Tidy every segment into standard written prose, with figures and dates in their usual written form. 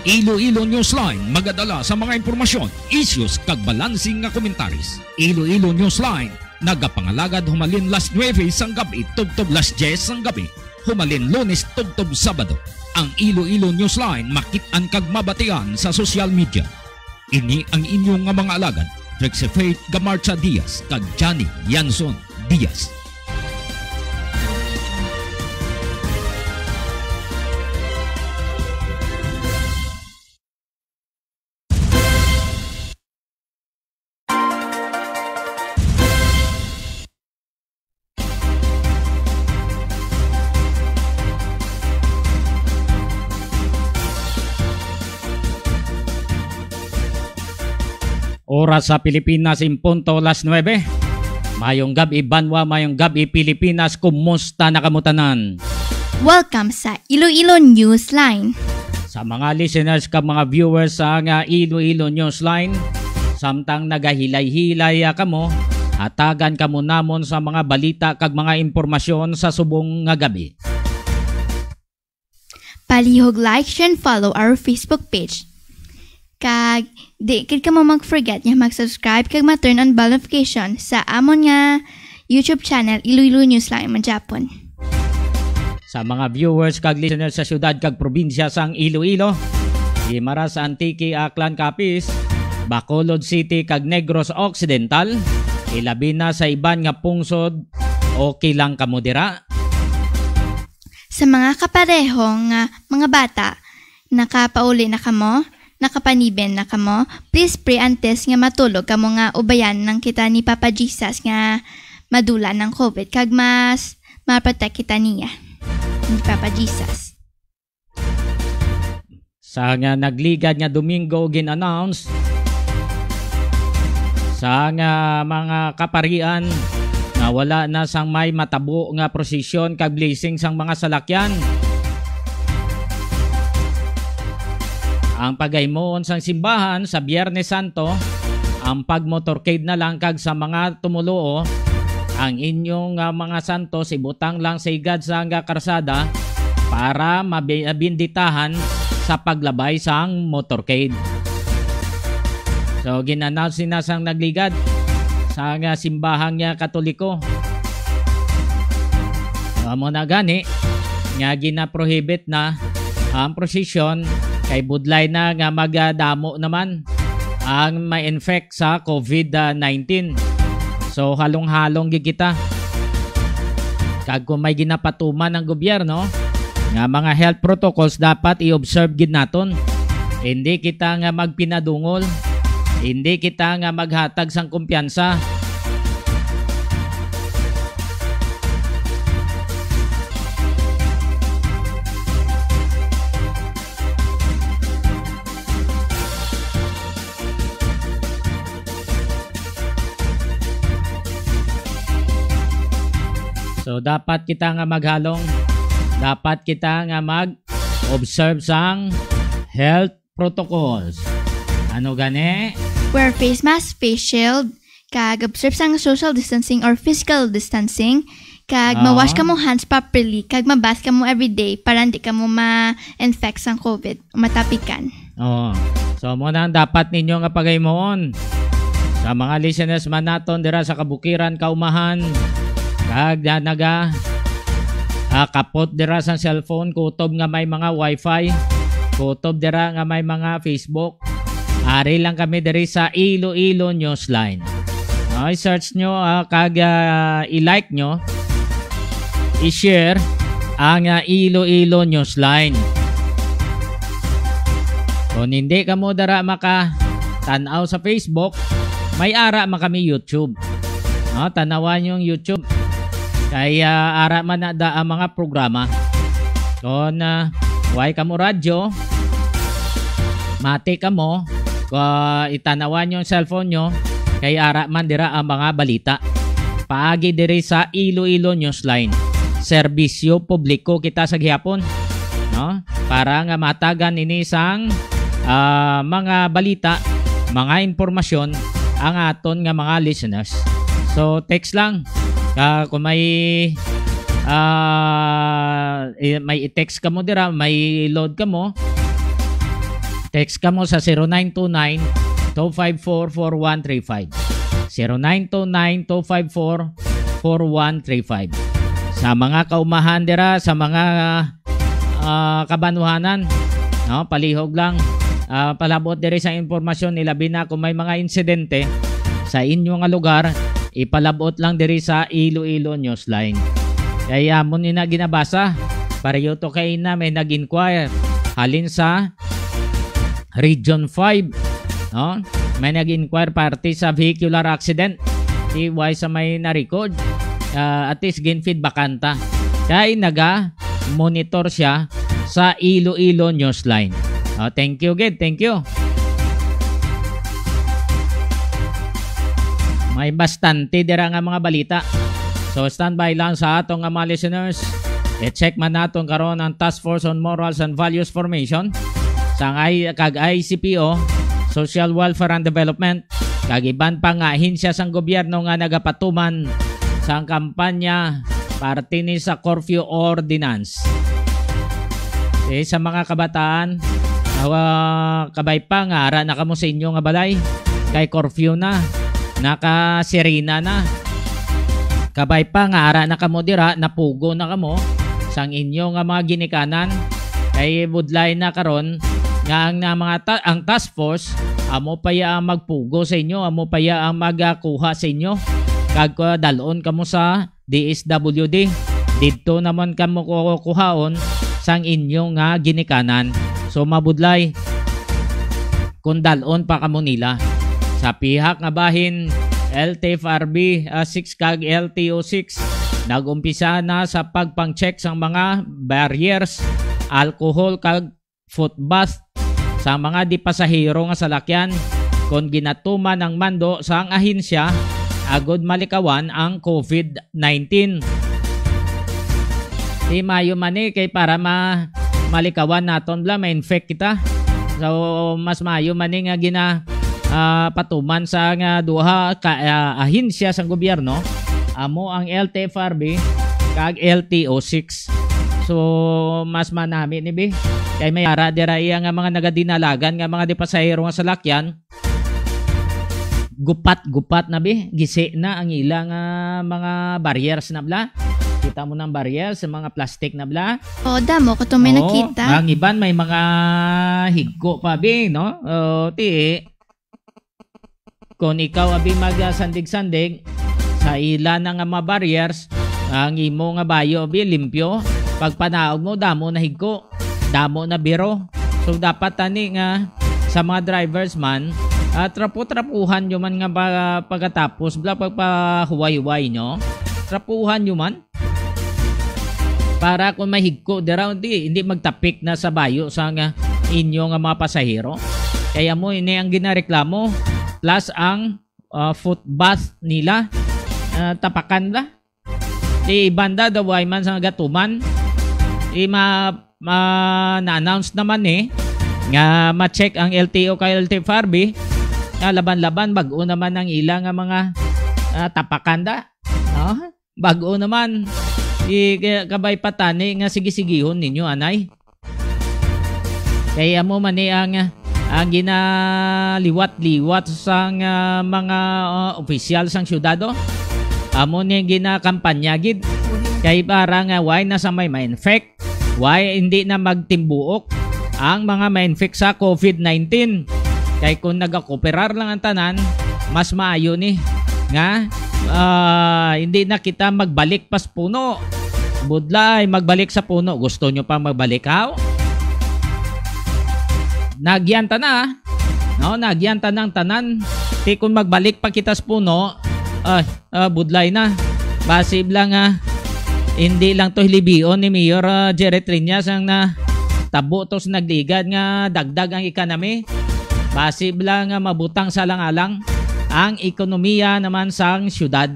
Iloilo Newsline magadala sa mga impormasyon, issues kag balansing nga komentaris. Iloilo Newsline nagapangalagad humalin las 9 sang gabi tubtob las 10 sang gabi. Humalin Lunes tubtob Sabado. Ang Iloilo Newsline makit-an kag mabatian sa social media. Ini ang inyong nga mga alagad, Trixie Faith Gamarcha Diaz kag Johnny Yanson Diaz. Oras sa Pilipinas, impunto las 9. Mayong gabi Banwa, mayong gabi Pilipinas, kumusta na kamutanan? Welcome sa Iloilo Newsline. Sa mga listeners kag mga viewers sa Iloilo Newsline, samtang nagahilay-hilay kamo, hatagan kamo namon sa mga balita kag mga impormasyon sa subong nga gabi. Palihog like, share, and follow our Facebook page. Kag di kid ka mo mag-forget nga mag-subscribe kag ma-turn on bell notification sa amon nga YouTube channel Iloilo Newsline man Japon. Sa mga viewers kag listeners sa syudad kag probinsya sang Iloilo, Guimara sa Antique, Aklan, Capiz, Bacolod City kag Negros Occidental, ilabi na sa iban nga pungsod, okay lang kamo dira. Sa mga kaparehong mga bata, nakapauli na kamo, nakapaniben na kamo, please pray antes nga matulog kamo nga ubayan ng kita ni Papa Jesus nga madula ng COVID kag mas maprotect kita niya ni Papa Jesus. Sa nga nagligad nga Domingo gin-announce sa nga mga kaparian na wala na sang may matabo nga prosesyon kag blessing sang mga salakyan. Ang pagaymoon sang simbahan sa Biyernes Santo, ang pagmotorcade na lang kag sa mga tumuluo, ang inyong mga santos ibutang lang sa igad sa nga karsada para mabinditahan sa paglabay sang motorcade. So ginannounce na sang nagligad sa nga simbahan nga Katoliko. Amo na gani nga ginaprohibit na ang prosesyon kay budlay na nga magadamo naman ang ma-infect sa COVID-19. So halong-halong gigita. Kag kung may ginapatuman ng gobyerno nga mga health protocols dapat i-observe gid naton. Hindi kita nga magpinadungol. Hindi kita nga maghatag sang kumpiyansa. So dapat kita nga maghalong, dapat kita nga mag-observe sang health protocols. Ano gani? Wear face mask, face shield, kag observe sang social distancing or physical distancing, kag mawash ka mo hands properly, kag mabath ka mo everyday para hindi ka mo ma-infect sang COVID, matapikan. So muna dapat ninyo nga pagaymoon. Sa mga listeners man naton dira sa kabukiran, kaumahan, kag naga kapot dira sa cellphone, kutob nga may mga wifi, kutob dira nga may mga Facebook. Ari lang kami diri sa Iloilo Newsline. I-search nyo, kag i-like nyo, i-share ang Iloilo Newsline. Kung hindi ka mo dara maka-tanaw sa Facebook, may ara man kami YouTube. Tanawan yung YouTube. Kaya ara man na da ang mga programa. Kung way ka mo radyo, mati ka mo, itanawan yung cellphone nyo, kaya ara man dira ang mga balita. Paagi diri sa Iloilo Newsline. Serbisyo publiko kita sa gihapon, no? Para nga matagan ini sang mga balita, mga impormasyon ang aton nga mga listeners. So text lang. Kung may i-text ka mo dira, may load ka mo, Text ka mo sa 0929-254-4135. 0929-254-4135. Sa mga kaumahan dira, sa mga kabanuhanan, no, palihog lang, palabot diri sa impormasyon, ilabi na kung may mga insidente sa inyong lugar, ipalabot lang diri sa Iloilo Newsline. Kaya mo na ginabasa, pareho to kay na may nag-inquire halin sa Region 5, no? May nag-inquire party sa vehicular accident. Why sa may na-record, at least gin-feedback kanta. Kaya naga-monitor siya sa Iloilo Newsline. Thank you, Gid. Thank you. May bastante dira nga mga balita. So standby lang sa atong mga listeners. I-check man naton karon ang Task Force on Morals and Values Formation sa kag ICPO, Social Welfare and Development, kag iban pa nga ahensya sang gobyerno nga nagapatuman sa kampanya parte ni sa curfew ordinance. Sa mga kabataan, kabay pa nga ara na kamo sa inyo nga balay kay curfew na, nakasirina na. Kabay pa nga ara na kamo dira, napugo na kamo sang inyo nga mga ginikanan kay budlay na karon nga ang task force amo pa ya magpugo sa inyo, amo pa ya ang magkuha sa inyo kag dalon kamo sa DSWD. Dito naman kamo kukuhaon sang inyo nga ginikanan. So mabudlay kung dalon pa kamo nila sa pihak nga bahin. LTFRB 6 kag LTO 6 nagumpisa na sa pagpang-check sang mga barriers, alcohol kag foot bath sa mga di pasahero nga salakyan kung ginatuman ng mando sa ang ahensya agod malikawan ang COVID-19. Di mayo mani kay para malikawan naton bla ma-infect kita. So mas mayo mani nga patuman sa nga duha ka ahensya sang gobyerno amo ang LTFRB kag LTO 6. So mas manami ni bi kay may ara dira iya nga mga nagadinalagan nga mga di pasahero nga salakyan gupat na bi, gisi na ang ilang mga barriers na bla. Kita mo ng barriers sa mga plastic na bla. Damo ko to may nakita. Ang iban may mga higko pa bi, no? Kung ikaw abi magsandig-sandig sa ila na nga mga barriers, ang imo nga bayo abi limpyo. Pag panaog mo damo na higko, damo na biro. So dapat tani nga sa mga drivers man, trapuhan nyo man nga pagkatapos bla pagpahuway-huway nyo, trapuhan nyo man para kung mahigko dira hindi magtapik na sa bayo sa nga inyo nga mga pasahero. Kaya mo ini ang ginareklamo plus ang foot bath nila, tapakan la di banda daw ay man sa gatuman na-announce naman nga ma-check ang LTO kay LTFRB laban-laban bago naman ang ilang mga tapakanda, no? Bago naman kabay patani nga sige-sigihon ninyo anay. Kaya mo mani ang ginaliwat-liwat sang mga opisyal sang syudado amo ni ginakampanya gid kay para nga why nasa may ma-infect, why hindi na magtimbuok ang mga ma-infect sa COVID-19. Kay kung nagakooperar lang ang tanan, mas maayo ni nga hindi na kita magbalik pas puno. Budlay magbalik sa puno. Gusto nyo pa magbalik haw? Nagyanta na, no? Nagyanta ng tanan. Di kung magbalik pa kita sa puno, budlay na. Basib lang hindi lang to hilibion ni Mayor Jerry Triñas ang tabo tos nagligad nga dagdag ang economy. Basib lang mabutang sa lang-alang ang ekonomiya naman sang syudad.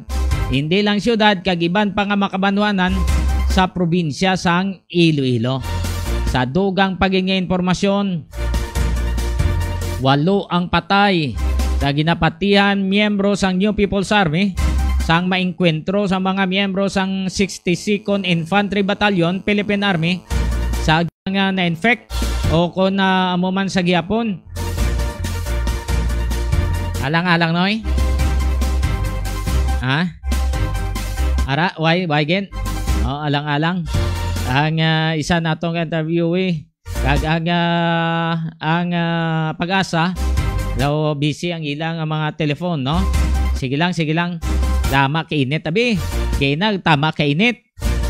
Hindi lang syudad, kagiban pa nga makabanwanan sa probinsya sang Iloilo. Sa dugang pagingay informasyon, 8 ang patay sa ginapatihan miyembro sang New People's Army sang maengkwentro sa mga miyembro sang 62nd Infantry Battalion Philippine Army sa nga na-infect o kung na amo man sa gihapon. Alang-alang noy. Ha? Ara, why gen? Oh, alang-alang. Ang isa natong interviewee kag ang Pag-asa daw busy ang ilang mga telefon, no? Sige lang. Tama kainit abi. Kay tama kainit.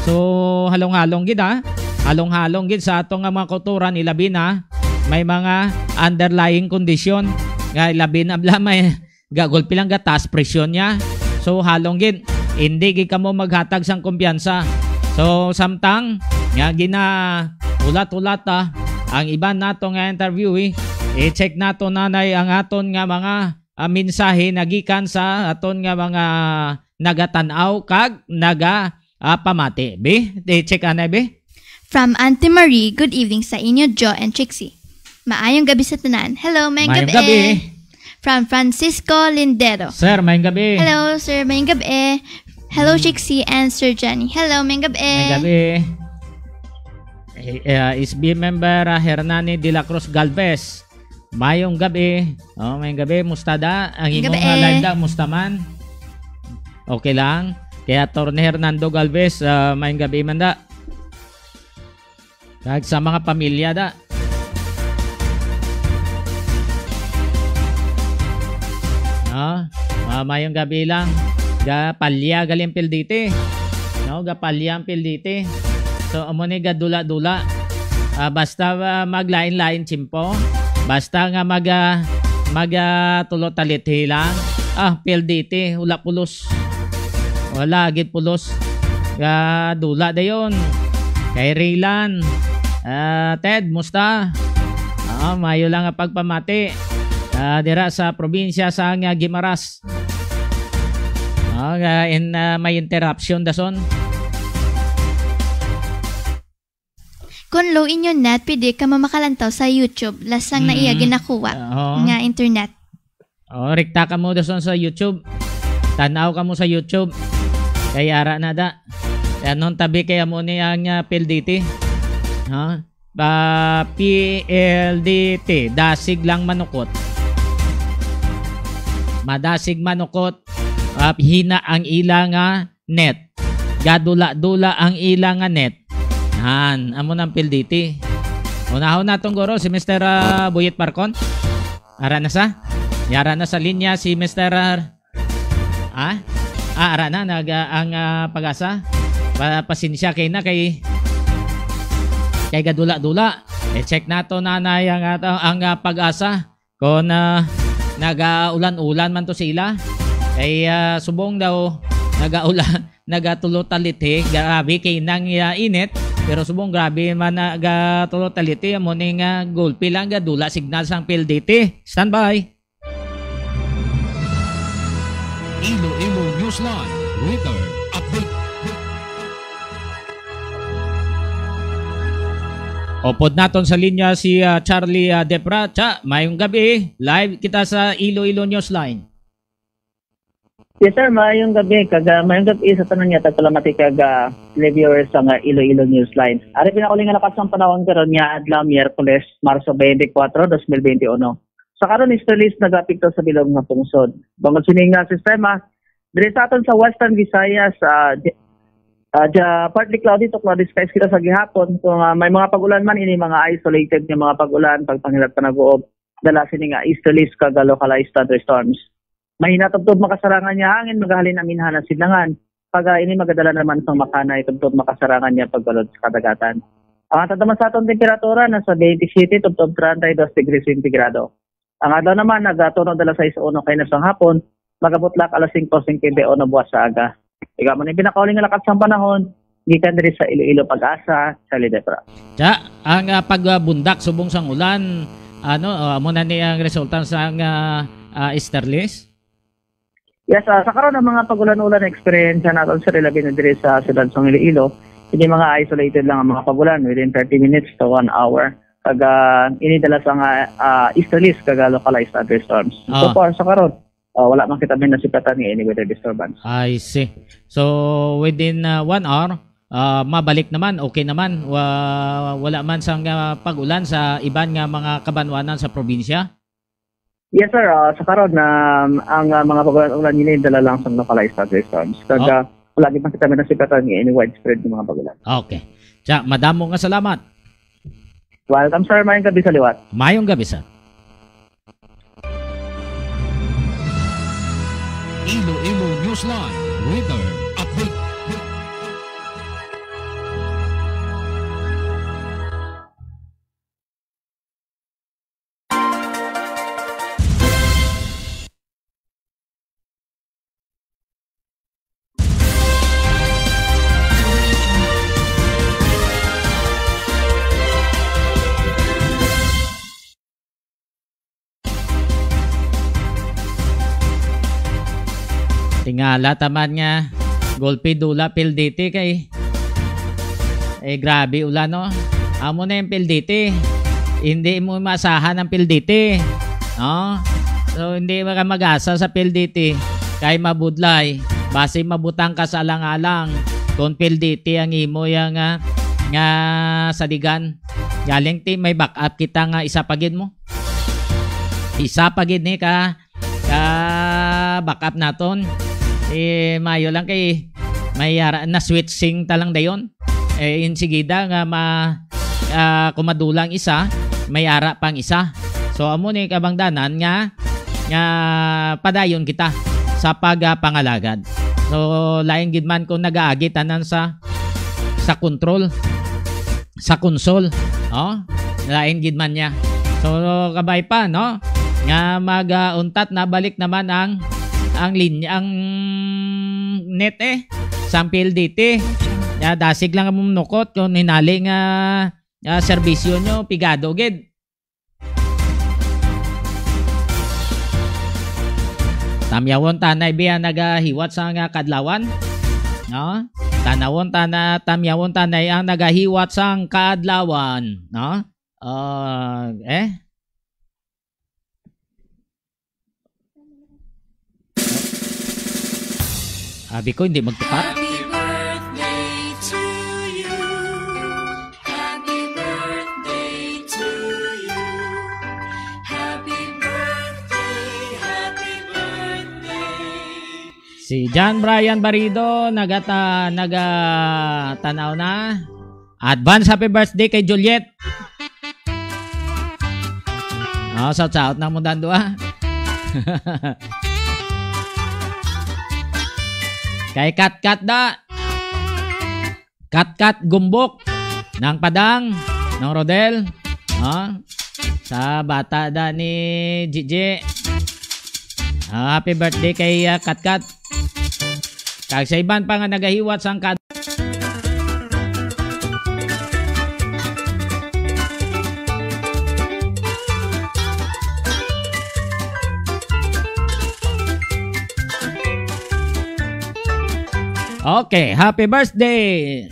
So halong-halong gid ha. Halong-halong gid sa atong mga kultura ilabi na may mga underlying condition nga ilabi na may gagulpi lang gatas presyon niya. So halong gid hindi gid kamo maghatag sang kumpiyansa. So samtang nga gina ulat-ulat ang iba nato nga interviewee i-check nato nanay ang aton nga mga mensahe nagikan sa aton nga mga nagatanaw kag pamati. Be, i-check anay be. From Auntie Marie, good evening sa inyo, Joe and Trixie. Maayong gabi sa tanan. Hello, mayong gabi. From Francisco Lindero. Sir, mayong gabi. Hello, sir, mayong gabi. Hello, Trixie and Sir Johnny. Hello, mayong gabi. Mayong gabi. SB member Hernani de la Cruz Galvez. Mayong gabi. Oh, mayong gabi. Mustada. Ang imong live da, mustaman. Okay lang. Kaya Torne Hernando Galvez, mayong gabi man da. Kag sa mga pamilya da. Mayong gabi lang. Palya galimpil diti. No, gapalya ampil diti. So amo ni gadula-dula. Basta maglain-lain chimpo. Basta nga tulot-taliti lang. Pil diti, wala pulos. Wala gid pulos. Dula dayon. Kay Rilan. Ted, musta? Mayo lang nga pagpamati. Dira sa probinsya sa Guimaras. May interruption dason. Kung low inyo net, pwede ka mamakalantaw sa YouTube. Lasang na iya ginakuha nga internet. Rikta ka mo dason sa YouTube. Tanaw ka mo sa YouTube. Kaya ara na da. Anon tabi kaya mo ni ang PLDT. PLDT. Dasig lang manukot. Madasig manukot. Hina ang ilang net. Gadula-dula ang ilang net. Amo ng PLDT. Unahon na itong guro si Mr. Buyet Parcon. Ara na sa? Yara na sa linya si Mr. Ara na ang Pag-asa. Pasensya kay na kay gadula-dula. Check nato nanay ang Pag-asa. Kung nagaulan-ulan man to sila. Kay subong daw nagatulot-taliti. Grabe kay nang init. Pero subong grabe man nagatulot-taliti. Amo ning gulpi lang gadula signal sang PLDT. Stand by. Iloilo Newsline Weather Update. Opod naton sa linya si Charlie Depra. Mayong gabi. Live kita sa Iloilo Newsline. Yes sir, mayong gabi. Mayong gabi sa tanan niya tagpalamati kag viewers sa Iloilo Newsline. Ari pinakauli nga lakas ang panahon karon nga adlaw Miyerkules, Marso 24, 2021. Sa karon is release nagapikto sa bilog nga pungsod. Bangod sini nga sistema diri sa aton sa Western Visayas partly cloudy to cloudy skies kita sa gihapon. Kung may mga pagulan man ini mga isolated nga mga pagulan pagpangilat pa nag-uob dala sini nga easterlies kag localized thunderstorms. Mahina tubtob makasarangan niya hangin magahalin aminhan ang silangan. Pag ini magadala naman sa makanay tubtob makasarangan niya pagbalod sa kadagatan. Ang tataman sa aton temperatura nasa 27 tubtob 32 degrees centigrado. Ang adlaw naman nagatunog dala 6:01 kay nasang hapon, magabutlak alas 5:51 buwas sa aga. Ikaw man ni pinakauli nga lakat sang panahon, gikan diri sa Iloilo Pag-asa sa Lidepra. Ang pagbundak subong sang ulan, amo na ni ang resulta sang easterlies? Yes, sa karon ng mga pagulan-ulan experience naton sa labi na diri sa siyudad sang Iloilo, hindi mga isolated lang ang mga pagulan within 30 minutes to 1 hour. Kag inidala sa easterlies kag localized thunderstorms. So far sa karon wala man kita nasipatan ni any weather disturbance. I see. So within 1 hour mabalik naman, okay naman. Wala man sang pag-ulan sa iban nga mga kabanwanan sa probinsya. Yes sir, sa karon na ang mga pagulan nila dala lang sa localized thunderstorms. Kag lagi pa kita nasipatan nga any widespread ng mga pagulan. Okay. Tsa, madamo nga salamat. Welcome sir, mayong gabi sa liwat. Mayong gabi sir. Iloilo Newsline Weather Update. Tingala taman nga golpe dula PLDT kay grabe ulan no. Amo na yung PLDT. Hindi mo masahan ang PLDT. No? So hindi ka mag-asa sa PLDT kay mabudlay. Base mabutang ka sa alang-alang kung PLDT ang imo yang nga sadigan. Galing ti may backup kita nga isa pagid mo. Isa pagid ni ka backup naton. Mayo lang kay may na switching talang dayon. Insigida nga kumadulang isa, may ara pang isa. So amo ni kabangdanan nga padayon kita sa pagpangalagad. So lain gid man kung nagaagi tanan sa control, sa console, lain gid man niya. So kabay pa no nga mag-untat na balik naman ang linya, ang net sa PLDT. Dasig lang ang munukot kung hinali nga serbisyo nyo, pigado gid. Tamyawon tanay biya nagahiwat sa nga kadlawan. No? Tamyawon tanay ang nagahiwat sa kadlawan. No? Abi ko hindi magtukat. Happy birthday to you. Happy birthday to you. Happy birthday, happy birthday. Si John Brian Barido nagatanaw na. Advance happy birthday kay Juliet. Shout na mo dando Kay Kat Gumbok ng Padang ng Rodel, sa bata da ni Gigi. Happy birthday kay Kat. Kag sa iban pa nga nagahiwat sang Okay, happy birthday!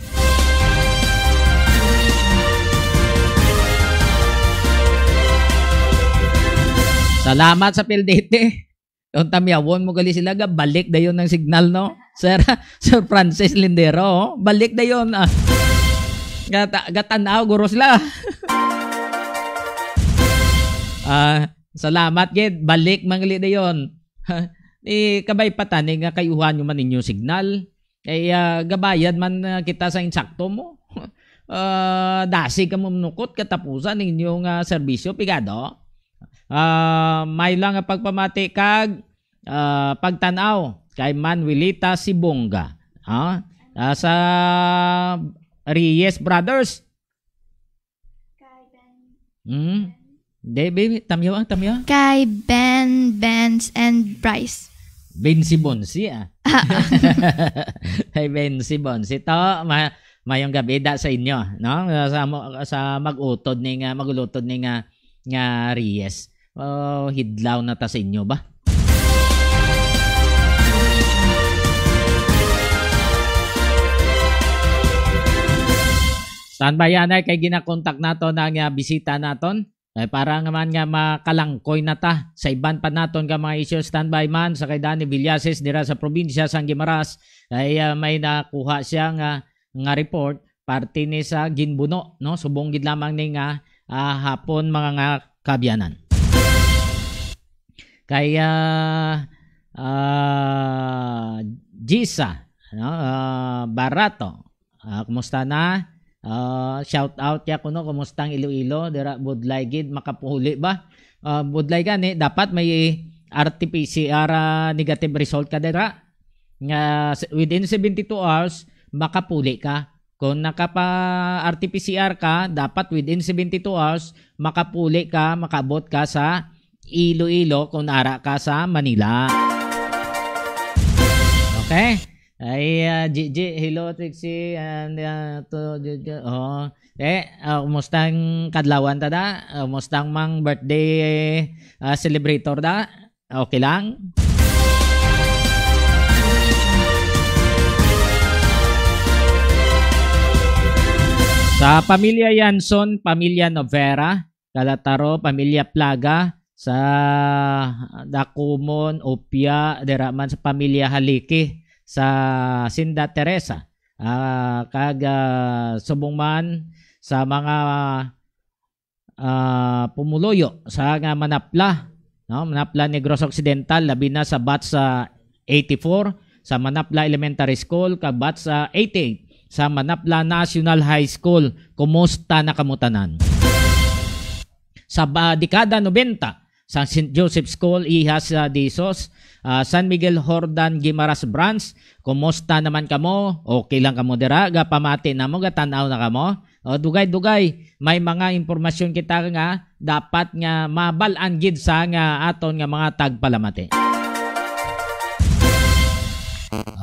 Salamat sa PLDT. Yung tamyawon mo gali sila, balik dayon ng signal, no? Sir Francis Lindero, balik dayon. Gatanaw, guro sila. Salamat, gid. Balik mangali dayon. Kabay pataning nga kayuhan nyo man ninyo signal. Gabayad man kita sa insakto mo. Dasi ka mumnukot katapusan ninyong serbisyo pigado. May lang pagpamati kag pagtanaw kay Manuelita Sibonga. Sa Reyes Brothers. Baby, tamyo. Kay Ben, Benz, and Bryce. Bensi Bonsi Hey Bensi Bonsi to mayong gabi da sa inyo no sa magulutod ni nga Reyes. Hidlaw na ta sa inyo ba? Standby yan kay ginakontak nato na nga bisita naton. Para naman nga makalangkoy na ta sa iban pa naton nga mga issue. Standby man sa kay Danny Villases dira sa probinsya sang Guimaras ay may nakuha siya nga nga report parte ni sa ginbuno, no? Subong gid lamang ni nga hapon mga nga kabyanan. Kaya Gisa, no? Barato, kumusta na? Shout out ya kuno, kumusta ang Iloilo? Dira budlay gid makapuhuli ba? Budlay gani dapat may RT-PCR negative result ka dira. Within 72 hours makapuli ka. Kung nakapa-RT-PCR ka, dapat within 72 hours makapuli ka, makabot ka sa Iloilo kung nara ka sa Manila. Okay? Ay, Gigi, hello, Trixie, and kumustang kadlawan tada? Kumustang mang birthday celebrator da? Okay lang? Sa pamilya Yanson, pamilya Novera, Calataro, pamilya Plaga, sa Dakumon, Opia, deraman sa pamilya Haliki, sa Sinda Teresa, subungman sa mga pumuloyo sa nga Manapla, no? Manapla Negros Occidental, labi na sa batch 84, sa Manapla Elementary School, batch 88, sa Manapla National High School. Kumusta na kamutanan? Sa dekada 90, sa St. Joseph School, Ihas Disos, San Miguel Hordan Guimaras Branch, kumusta naman kamo? Okay lang kamo dira? Pamati na mo, tanaw na kamo? Dugay-dugay, may mga impormasyon kita nga dapat nga mabalaan gid sa nga aton nga mga tagpalamati.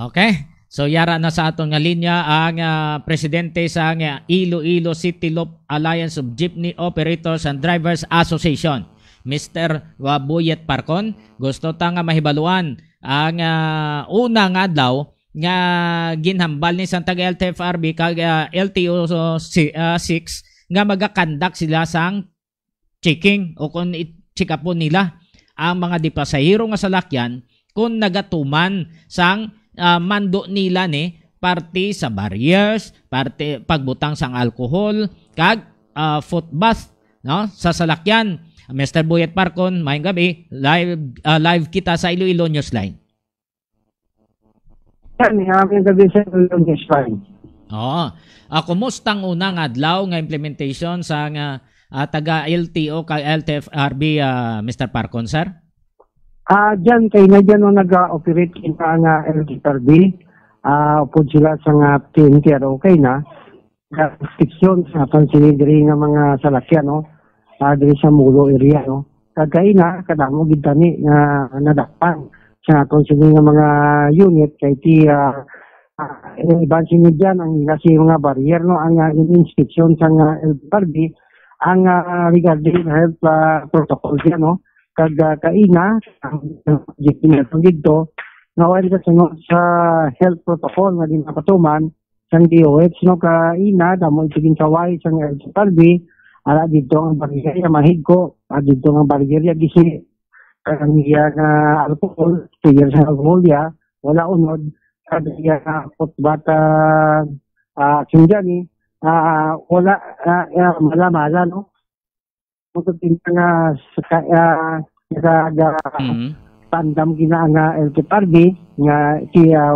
Okay? So yara na sa aton nga linya ang presidente sa nga Iloilo City Loop Alliance of Jeepney Operators and Drivers Association, Mr. Buyet Parcon. Gusto ta nga mahibaluan ang una nga daw nga ginhambal ni Santa LTFRB kag LTO 6 nga magakandak sila sang checking o kung i-check-upon nila ang mga dipasahero nga salakyan kung nagatuman sang mando nila ni parte sa barriers, parte pagbutang sang alcohol, kag foot bath, no, sa salakyan. Mr. Buyet Parcon, maayong gabi, live kita sa Iloilo Newsline. Maayong gabi sa Iloilo Newsline. Oo. Kumustang unang adlaw nga implementation sa nga taga LTO kag LTFRB, Mr. Parcon, sir? Diyan kay na dyan nung nag-operate kita nga LTFRB, upod sila sa nga TNT, okay na. Restriction sa pansinidiri nga mga salakyan, no? Diri sa Mulo area, no? Kagay na, kadamo gitani nga nadakpan sa aton sila nga mga unit kay ti iban sini dyan ang kasi mga barrier, no? Ang inspection sa nga LTFRB ang regarding health protocol dyan, no? Kag kaina ang dito nga wala ka sunod sa health protocol nga dinapatuman sang DOH, no? Kaina damo itigin kaway sang LTFRB ala dito ang barrier mahigko dito ang barrier gisi kang iya nga alcohol tiyer sa alcohol ya wala unod kada iya nga putbata sinjani wala mala-mala, no? Untuk nga tandam gina nga LTFRB nga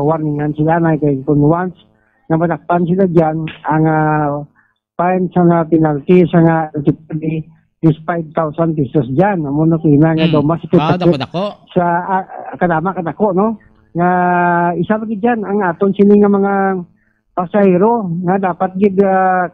warningan sila na kay kung once nga madakpan sila dyan ang fine sa nga penalty sa nga LTFRB is 5,000 pesos dyan. Muna kina nga daw mas dako sa kadama kadako, no? Nga isa lagi dyan ang aton sini nga mga pasahero nga dapat gid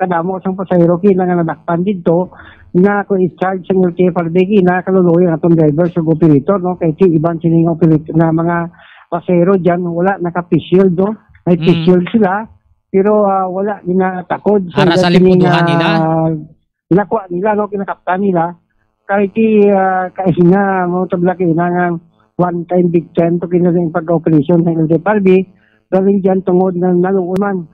kadamo sang pasahero kina nga nadakpan dito nga kung i-charge sa LTFRB na kaluluoy ang atong driver sa operator, no? Kay ti iban sining operator na mga pasahero dyan wala naka-face-shield, no? May face-shield sila pero wala ginatakod para sa lipuduhan nila. Inakuha nila, no? Kinakapta nila kay ti kaisinga mo tablaki na nga one time big time to kinasing pag-operation ng LTFRB galing dyan tungod ng naluuman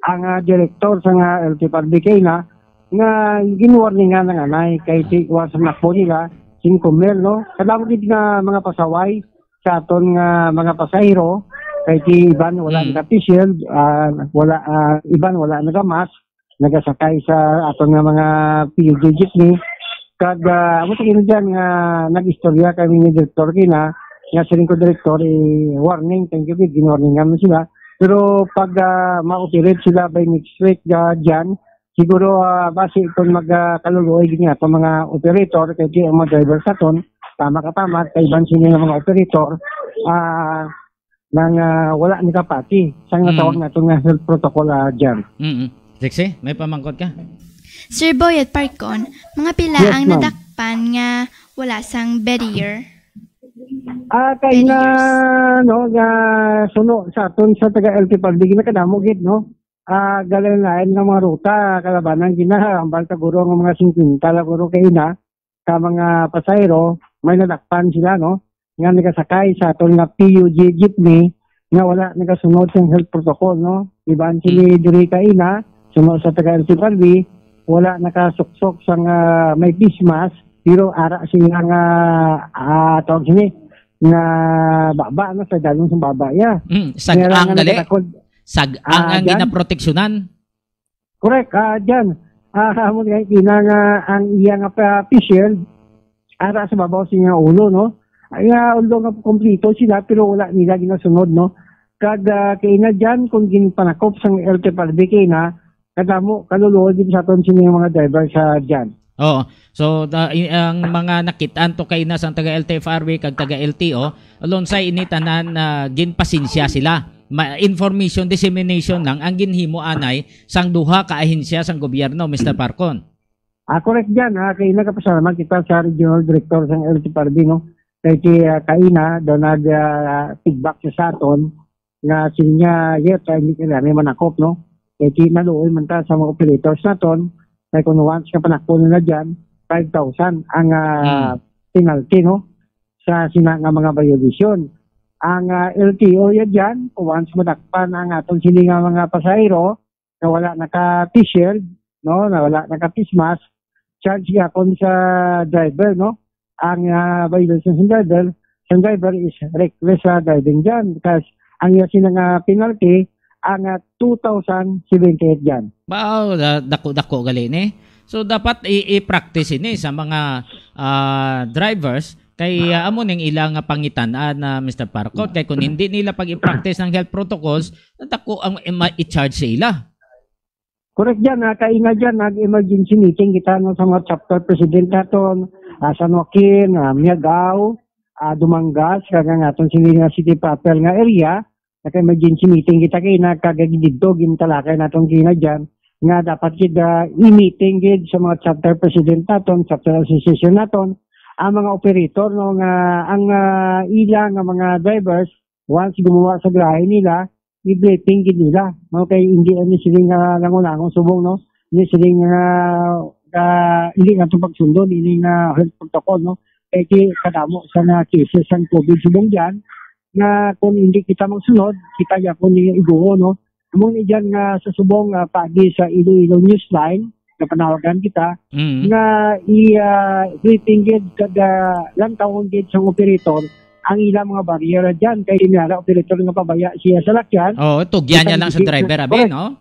ang direktor sa nga LTFRB kay na nga ginwarning nga ng anay kay iwasan na po nila 5 mil, no? Kadamo din nga mga pasaway sa aton nga mga pasahero Kay ti iban wala Mm. naka shield, wala iban wala nagamas, nagasakay sa aton nga mga PUJ jeepney. Kag amo ta diyan nga nag-istorya kami ni direktor kina nga siling ko direktor warning, thank you, ginorningan mo sila. Pero pag ma-operate sila by next week dyan, siguro base itong magkaluluoy nga itong mga operator, kaya ang mga driver sa ton, tama ka tama, kaiban sila ng mga operator, nang wala ni kapati. Sang natawag na itong health protocol dyan. Trixie, may pamangkot ka? Sir Boy at Parkon, mga pila Yes, ang ma'am. nadakpan nga wala sang barrier. Kay nga, no, nga suno sa aton sa taga LT Pagdig na kadamo gid, no? Galalain nga mga ruta, kalabanan ginahambal taguro nga mga 50 taguro kay na ka mga pasayro, may nadakpan sila, no? Nga nagasakay sa aton nga PUJ jeepney nga wala nagasunod sa health protocol, no? Iban sila diri kay na sunod sa taga LT Pagdig, wala nakasuksok sa may face mask, pero ara sila nga tawag sini nga baba na sa dalong sa baba ya. Sag-ang dali. Sag-ang ang dyan? ginaproteksyonan. Correct, dyan. Mo nga ina nga ang iya nga shield ara sa babaw siya nga ulo, no? Ay ulo nga kompleto sila pero wala nila ginasunod, no? Kag kay na dyan kung ginpanakop sang LT Pagdik na kadamo kaluluod din sa aton sila mga driver sa dyan. Oo. So ang mga nakitaan to kay na sang taga LTFRB kag taga LTO, alon sa initanan ginpasinsya sila. Information dissemination lang ang ginhimo anay sang duha ka ahensya sang gobyerno, Mr. Parkon. Correct dyan. Kay nagkapasalamat kita sa Regional Director ng LTFRB, no? Kay kaina daw nag-feedback sa aton nga sinya yet hindi nila may manakop, no? Kay naluoy man ta sa mga operators naton. Kaya kung once ka panakpo nila dyan, 5,000 ang penalty, no? Sa sinang mga violation. Ang LTO yan dyan, kung once madakpan ang atong sili nga mga pasahero na wala naka-T-shield, no? Na wala naka-face mask, charge yapon sa driver, no? Ang violation sa driver is reckless driving dyan because ang sinang penalty ang 2,078 dyan. Wow, dako gali ni. So dapat i-practice ini sa mga drivers kay amo ning ilang pangitan-an na Mr. Parkot kay kung hindi nila pag i-practice ng health protocols, dako ang i-charge sa ila. Correct dyan, kainga dyan, nag-emergency meeting kita no, sa mga chapter president naton, San Joaquin, Miagao, Dumangas, kaya nga itong city proper nga area, naka-emergency meeting kita kay nakagagidito, gintalakay natong kina dyan, nga dapat kita i-meeting gid sa mga chapter president naton, chapter association naton, ang mga operator, no, nga ang ilang mga drivers, once gumawa sa grahe nila, i-briefing gid nila. No, kay hindi ani siling langon-langon subong, no? Hindi siling hindi nga ito pagsundon, hindi nga health protocol, no? Kaya kadamo sa cases ng COVID subong dyan, na kung hindi kita magsunod, kita yapon niya iguo, no? Among ni dyan nga sa subong pagi sa Iloilo Newsline, na panawagan kita, nga i-briefing gid kada lang taon gid sa operator, ang ilang mga barrier dyan, kaya inara operator nga pabaya siya sa lakyan. Tugyan niya lang sa driver, abi, no?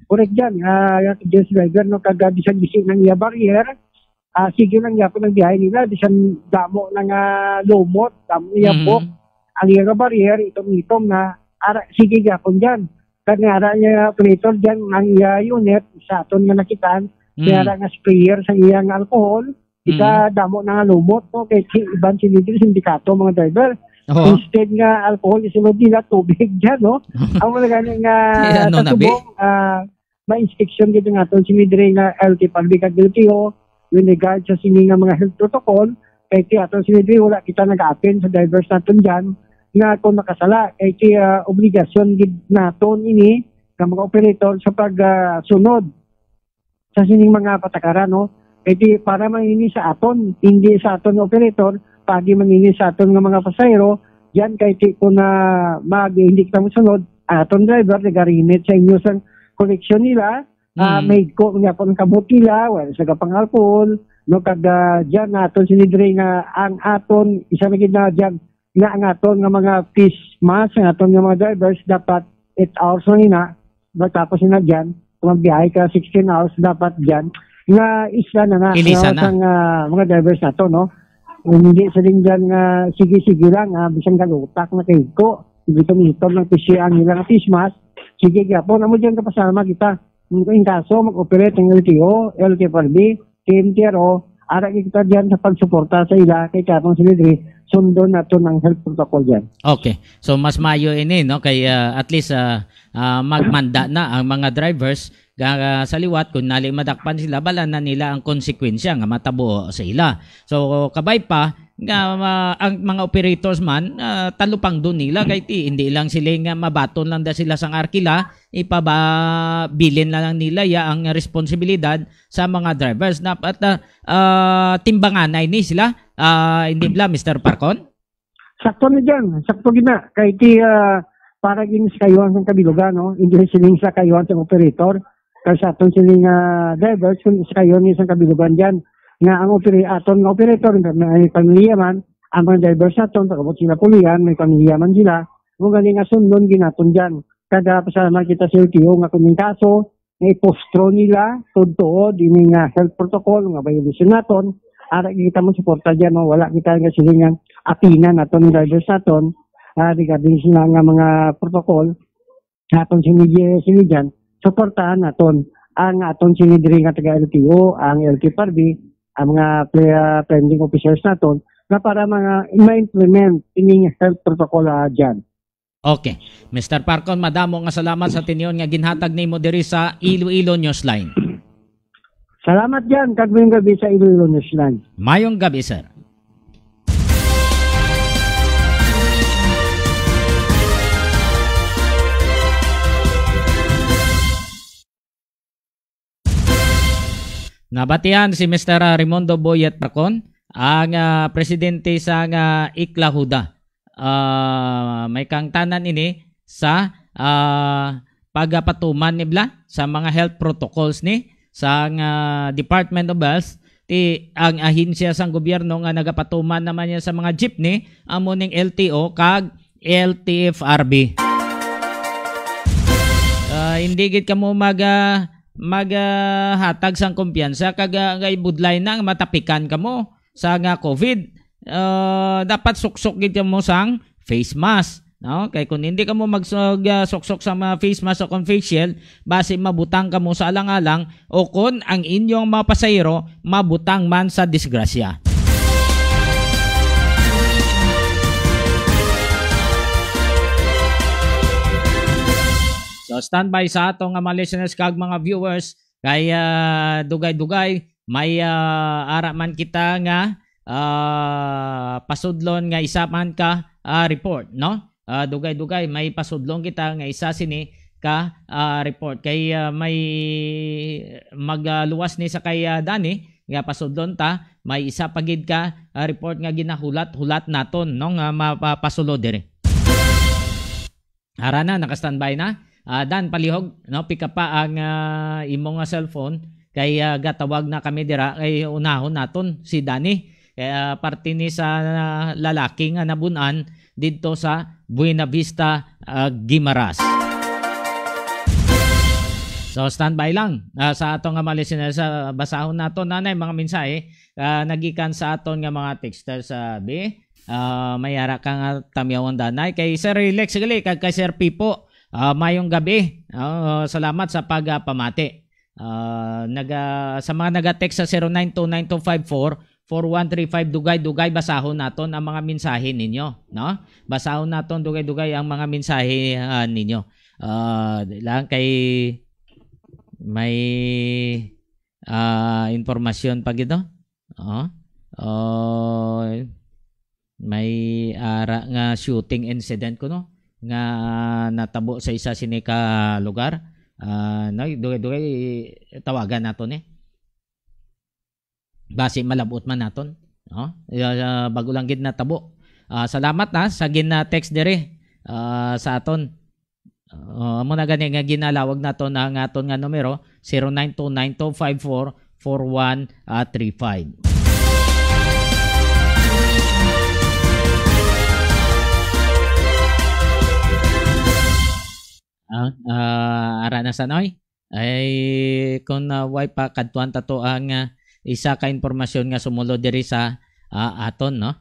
Correct dyan. Yung driver, no, kagad isang gising ng iya barrier, sige lang yapon ng biyahe nila, isang damo ng lumot, damo niya po, ang iya barrier, itong na, sige yapon dyan. Kaya ara niya operator dyan, ang iya unit, sa aton nga nakitaan, kaya nga sprayer sa iyang alcohol, kita damo na nga lumot, no? Kaya iban sinidil, sindikato mga driver. Instead nga alcohol, isunod nila tubig dyan, no? Ang mga ganyan nga sa subong, ma-inspection dito nga itong sinidiri nga LT Pagdik at LTO, with regard sa sini nga mga health protocol, kaya itong sinidiri, wala kita nag-append sa drivers natin dyan, nga kung nakasala, kaya obligasyon natin ini, ng mga operator sa pagsunod sa sining mga patakaran, no? Kaya para manini sa aton, hindi sa aton operator, pagi manini sa aton ng mga pasayro, yan kaya kung hindi kita masunod, aton driver, nag-remit sa inyo sa koleksyon nila, may ko nga po ng kabot nila, wala sa gapang alcohol, no, kada dyan aton sinidre nga ang aton, isa na gid na dyan, nga aton nga mga fish mas nga aton nga mga drivers dapat 8 hours lang ina tapos na dyan kung biyahe ka 16 hours dapat dyan nga isa na Ilisa na. Sang, mga drivers nato no hindi sa din dyan nga sige lang bisang galutak na kay ko dito ng pisya ang ilang fish mas sige gapon amo dyan kapasama kita in kaso mag-operate ng LTO, LTFRB, TMTRO ara kita dyan sa pagsuporta sa ila kay katong silidri sundo nato ng health protocol dyan. Okay. So mas mayo ini no kay at least magmanda na ang mga drivers sa liwat kung nali madakpan sila bala na nila ang konsekwensya nga matabo sa ila. So kabay pa nga ang mga operators man talupang doon nila kay hindi lang sila nga mabaton lang da sila sang arkila ipabilin na lang nila ya ang responsibilidad sa mga drivers na at timbangan ni sila hindi bla Mr. Parcon? Sakto na dyan. Sakto gina. Kaya para gin sa kayuan sa kabilugan, no? Hindi siling sa kayuan sa operator. Kasi aton siling drivers, kung sa kayuan sa kabilugan dyan. Nga ang operator, may pamilya man, ang mga drivers aton, pagkabot sila pulian, may pamilya man sila. Kung galing nga sundon, ginaton dyan. Kada pasalamat kita sa LTO nga kung kaso, nga ipostro nila, tudtuod, ini nga health protocol, nga violation naton, ara kita mo suporta dyan, no? Wala kita nga silingan apina naton ng drivers naton regarding sila nga mga protocol naton sinidyan, suportahan naton ang aton sinidiri nga taga LTO, ang LTFRB, ang mga pending officers naton na para mga ma-implement ining health protocol dyan. Okay. Mr. Parcon, madamo nga salamat sa tinyon nga ginhatag nimo diri sa Iloilo Newsline. Salamat dyan, kagmayong gabi sa Iloilo Newsline. Mayong gabi, sir. Nabatihan si Mr. Raimundo Boyet Parcon, ang presidente sa Ikla Huda. May kang tanan ini sa pagpatuman nibla sa mga health protocols ni sa Department of Health ang ahensya sang gobyerno nga nagapatuman naman niya sa mga jeepney amo ning LTO kag LTFRB. Hindi gid kamo maghatag sang kumpiyansa kag budlay na matapikan kamo sa COVID. Dapat suksok gid mo sang face mask. No, kay kung hindi ka mo magsuksok sa mga face mask o kung face shield, base mabutang ka mo sa alang-alang o kung ang inyong mga pasahero mabutang man sa disgrasya. So standby sa atong mga listeners kag mga viewers kay dugay-dugay may ara man kita nga pasudlon nga isa man ka report, no? Dugay-dugay may pasudlong kita nga isa sini ka report kay may magluwas ni sa kay Dani nga pasudlon ta may isa pagid ka report nga ginahulat-hulat naton no nga mapapasulo dire. Ara na naka-standby na. Dan palihog no pick up pa ang imong cellphone kay gatawag na kami dira kay unahon naton si Dani. Kaya parte ni sa lalaki nga nabunan dito sa Buena Vista, Guimaras. So standby lang sa atong nga mga listeners sa basahon naton nanay mga mensahe nagikan sa aton nga mga texter sa mayara ka nga tamyawan danay kay Sir Lex gali kag kay Sir Pipo mayong gabi. Salamat sa pagpamati. Sa mga naga-text sa 0929-254-4135 dugay-dugay basahon naton ang mga mensahe ninyo, no? Basahon naton dugay-dugay ang mga mensahe ninyo. Lang kay may informasyon pa gito. May ara nga shooting incident ko no nga natabo sa isa sinika lugar. Dugay-dugay tawagan naton base malabot man naton, no? Bago lang gid natabo. Salamat na sa gina-text dire sa aton. Amo na gani nga ginalawag naton ang aton nga numero 0929-254-4135. Ara na sanoy ay kung way pa kadtuan tato ang isa ka impormasyon nga sumulod diri sa aton, no?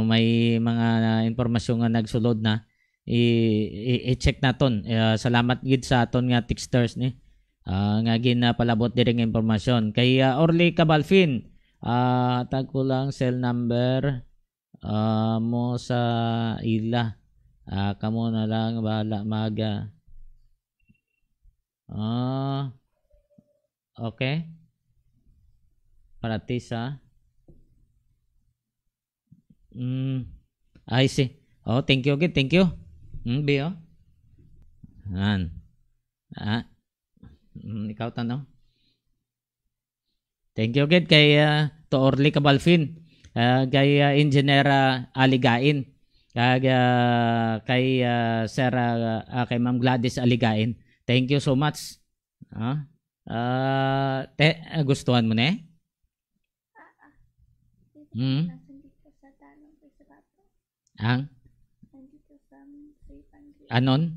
May mga impormasyon nga nagsulod na i-check naton. Salamat gid sa aton nga texters ni nga ginapalabot diri nga impormasyon kay Orly Cabalfin. Tag ko lang cell number mo sa ila. Kamo na lang bahala mag okay. Paratisa. I see. Thank you. Thank you. Bio. Ikaw tanong. Thank you gid kay to Orly Cabalfin. Kay Engineer Aligain. Kay Sir kay Ma'am Gladys Aligain. Thank you so much. Gustuhan mo na eh? Ang? Anon?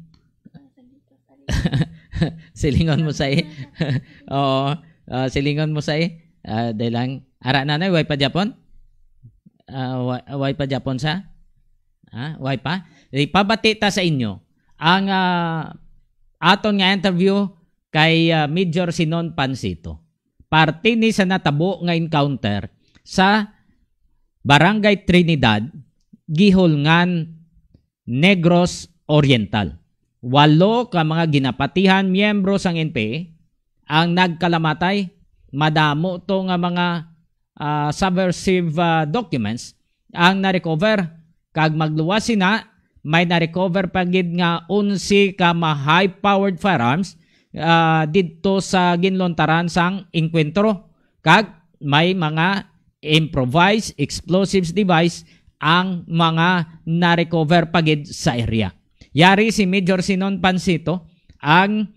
Silingon mo sa Oo. Silingon mo sa dahil lang. Ara nanay, way pa Japon? Way pa Japon sa? Way pa? Ipabati ta sa inyo. Ang aton nga interview kay Major Sinon Pansito. Parte ni sa natabo nga encounter sa Barangay Trinidad, Gihulngan, Negros Oriental. 8 ka mga ginapatihan miyembro sang NPA ang nagkalamatay. Madamo to nga mga subversive documents ang na-recover. Kag magluwas sina, may na-recover pagid nga 11 ka high-powered firearms dito sa ginlontaran sang engkwentro. Kag may mga improvised explosives device ang mga na-recover pagid sa area. Yari si Major Sinon Pansito ang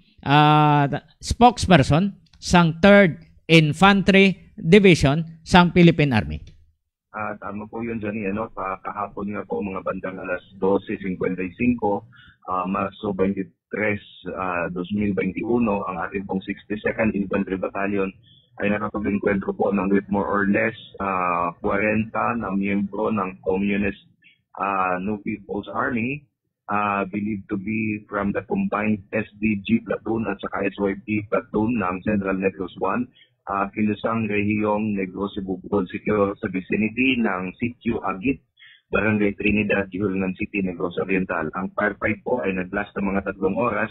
spokesperson sang 3rd Infantry Division sang Philippine Army. Tama po yun dyan, kahapon nga po mga bandang alas 12:55, Marso 23, 2021, ang ating pong 62nd Infantry Battalion ay nakapag-enkwentro po ng with more or less 40 na miyembro ng Communist New People's Army, believed to be from the combined SDG platoon at saka SYP platoon ng Central Negros 1, kilusang rehiyong Negros Bukod Secure sa vicinity ng Sitio Agit, Barangay Trinidad, Gihulngan City, Negros Oriental. Ang firefight po ay nag-last ng mga 3 oras,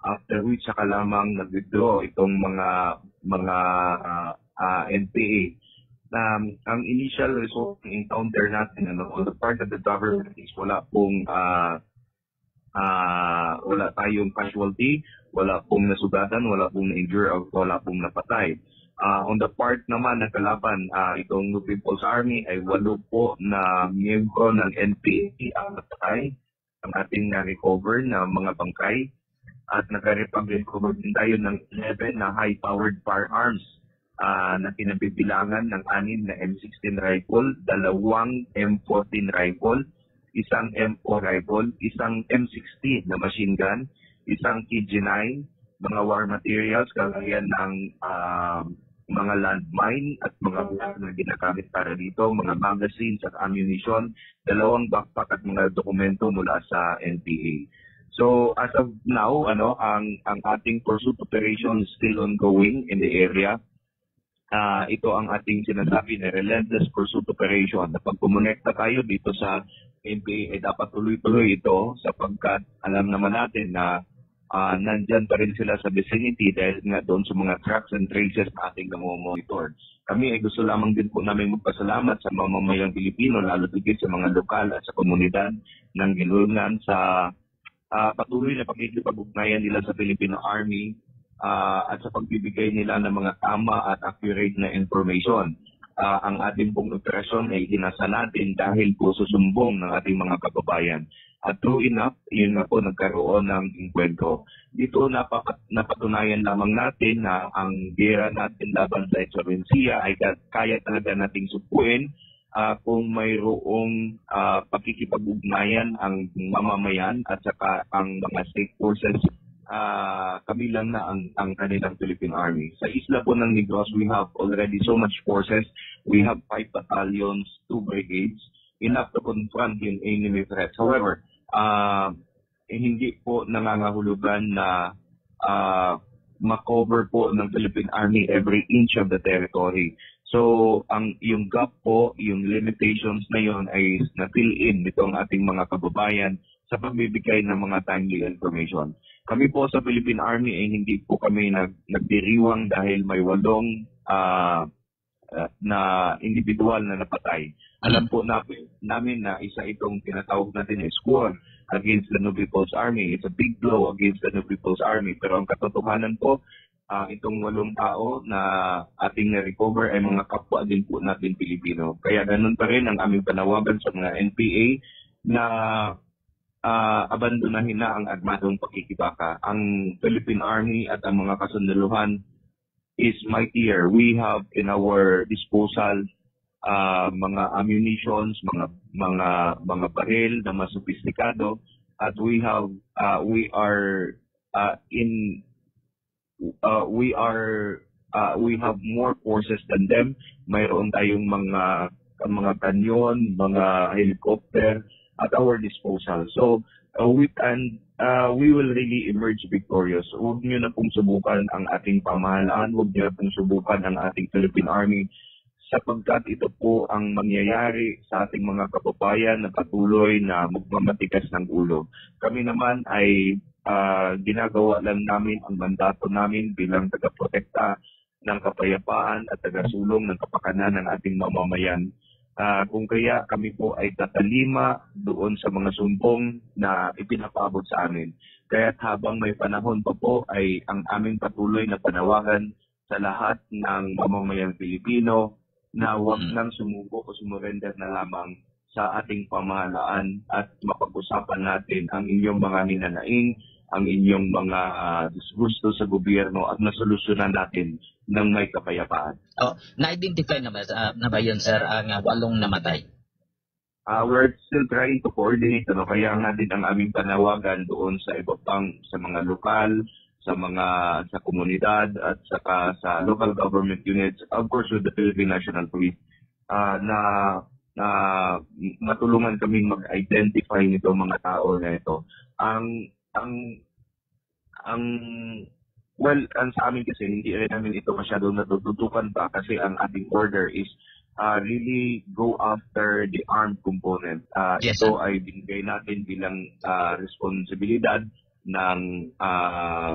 after which saka lamang nag-withdraw itong mga NPA. Ang initial result ng encounter natin on the part of the government is wala tayong casualty, wala pong nasugatan, wala pong na-injure, wala pong napatay. On the part naman ng kalaban, itong New People's Army ay 8 po na miyembro ng NPA ang napatay, ang ating na-recover na mga bangkay, at naka-recover din tayo ng 11 na high-powered firearms na kinabibilangan ng 6 na M16 rifle, 2 M14 rifle, isang M4 rifle, isang M60 na machine gun, isang KG9, mga war materials kagaya ng mga landmine at mga na ginagamit para dito, mga magazines at ammunition, 2 backpack at mga dokumento mula sa NPA. So as of now, ang ating pursuit operation is still ongoing in the area. Ito ang ating sinasabi na relentless pursuit operation. Na pag kumonekta tayo dito sa NPA ay dapat tuloy-tuloy ito sapagkat alam naman natin na nandyan pa rin sila sa vicinity dahil nga doon sa mga tracks and traces na ating namomonitor. Kami ay gusto lamang din po namin magpasalamat sa mamamayang Pilipino, lalo digit sa mga lokal at sa komunidad ng Gihulngan sa patuloy na pakikipag-ugnayan nila sa Filipino Army at sa pagbibigay nila ng mga tama at accurate na information. Ang ating pong operasyon ay hinasa natin dahil po susumbong ng ating mga kababayan. At true enough, yun nga po nagkaroon ng enkwentro. Dito napatunayan lamang natin na ang gera natin laban sa insurrensiya ay kaya talaga nating supuin kung mayroong pakikipag-ugnayan ang mamamayan at saka ang mga state forces, kabilang na ang kanilang Philippine Army. Sa isla po ng Negros, we have already so much forces. We have 5 battalions, 2 brigades, enough to confront yung enemy threats. However, hindi po nangangahulugan na makover po ng Philippine Army every inch of the territory. So, yung gap po, yung limitations na yun ay na-fill in nitong ating mga kababayan sa pagbibigay ng mga timely information. Kami po sa Philippine Army ay hindi po kami nagdiriwang dahil may 8 na individual na napatay. Alam po namin na isa itong tinatawag natin na squad against the New People's Army. It's a big blow against the New People's Army. Pero ang katotohanan po, itong 8 tao na ating na-recover ay mga kapwa din po natin Pilipino. Kaya ganun pa rin ang aming panawagan sa mga NPA na abandonahin na ang armadong pakikibaka. Ang Philippine Army at ang mga kasundaluhan is mightier. We have in our disposal mga ammunitions, mga baril na mas sophisticado, at we have more forces than them. Mayroon tayong mga kanyon, mga helicopter at our disposal. So we will really emerge victorious. Huwag niyo na pong subukan ang ating pamahalaan, huwag niyo na pong subukan ang ating Philippine Army, sapagkat ito po ang mangyayari sa ating mga kababayan na patuloy na magmamatigas ng ulo. Kami naman ay ginagawa lang namin ang mandato namin bilang tagaprotekta ng kapayapaan at tagasulong ng kapakanan ng ating mamamayan. Kung kaya kami po ay tatalima doon sa mga sumbong na ipinapabot sa amin. Kaya't habang may panahon pa po ay ang aming patuloy na panawagan sa lahat ng mamamayang Pilipino na huwag nang sumuko o sumurrender na lamang sa ating pamahalaan at mapag-usapan natin ang inyong mga hinanaing, ang inyong mga disgusto sa gobyerno at nasolusyonan natin ng may kapayapaan. Na-identify na ba yun, sir, ang 8 namatay? We're still trying to coordinate, kaya nga din ang aming panawagan doon sa iba pang, sa mga lokal, sa komunidad at saka sa local government units, of course with the Philippine National Police, na matulungan kaming mag-identify nito mga tao na ito. Ang sa amin kasi hindi rin namin ito masyadong natututukan pa kasi ang ating order is really go after the armed component. Yes, ito ay binigay natin bilang responsibilidad ng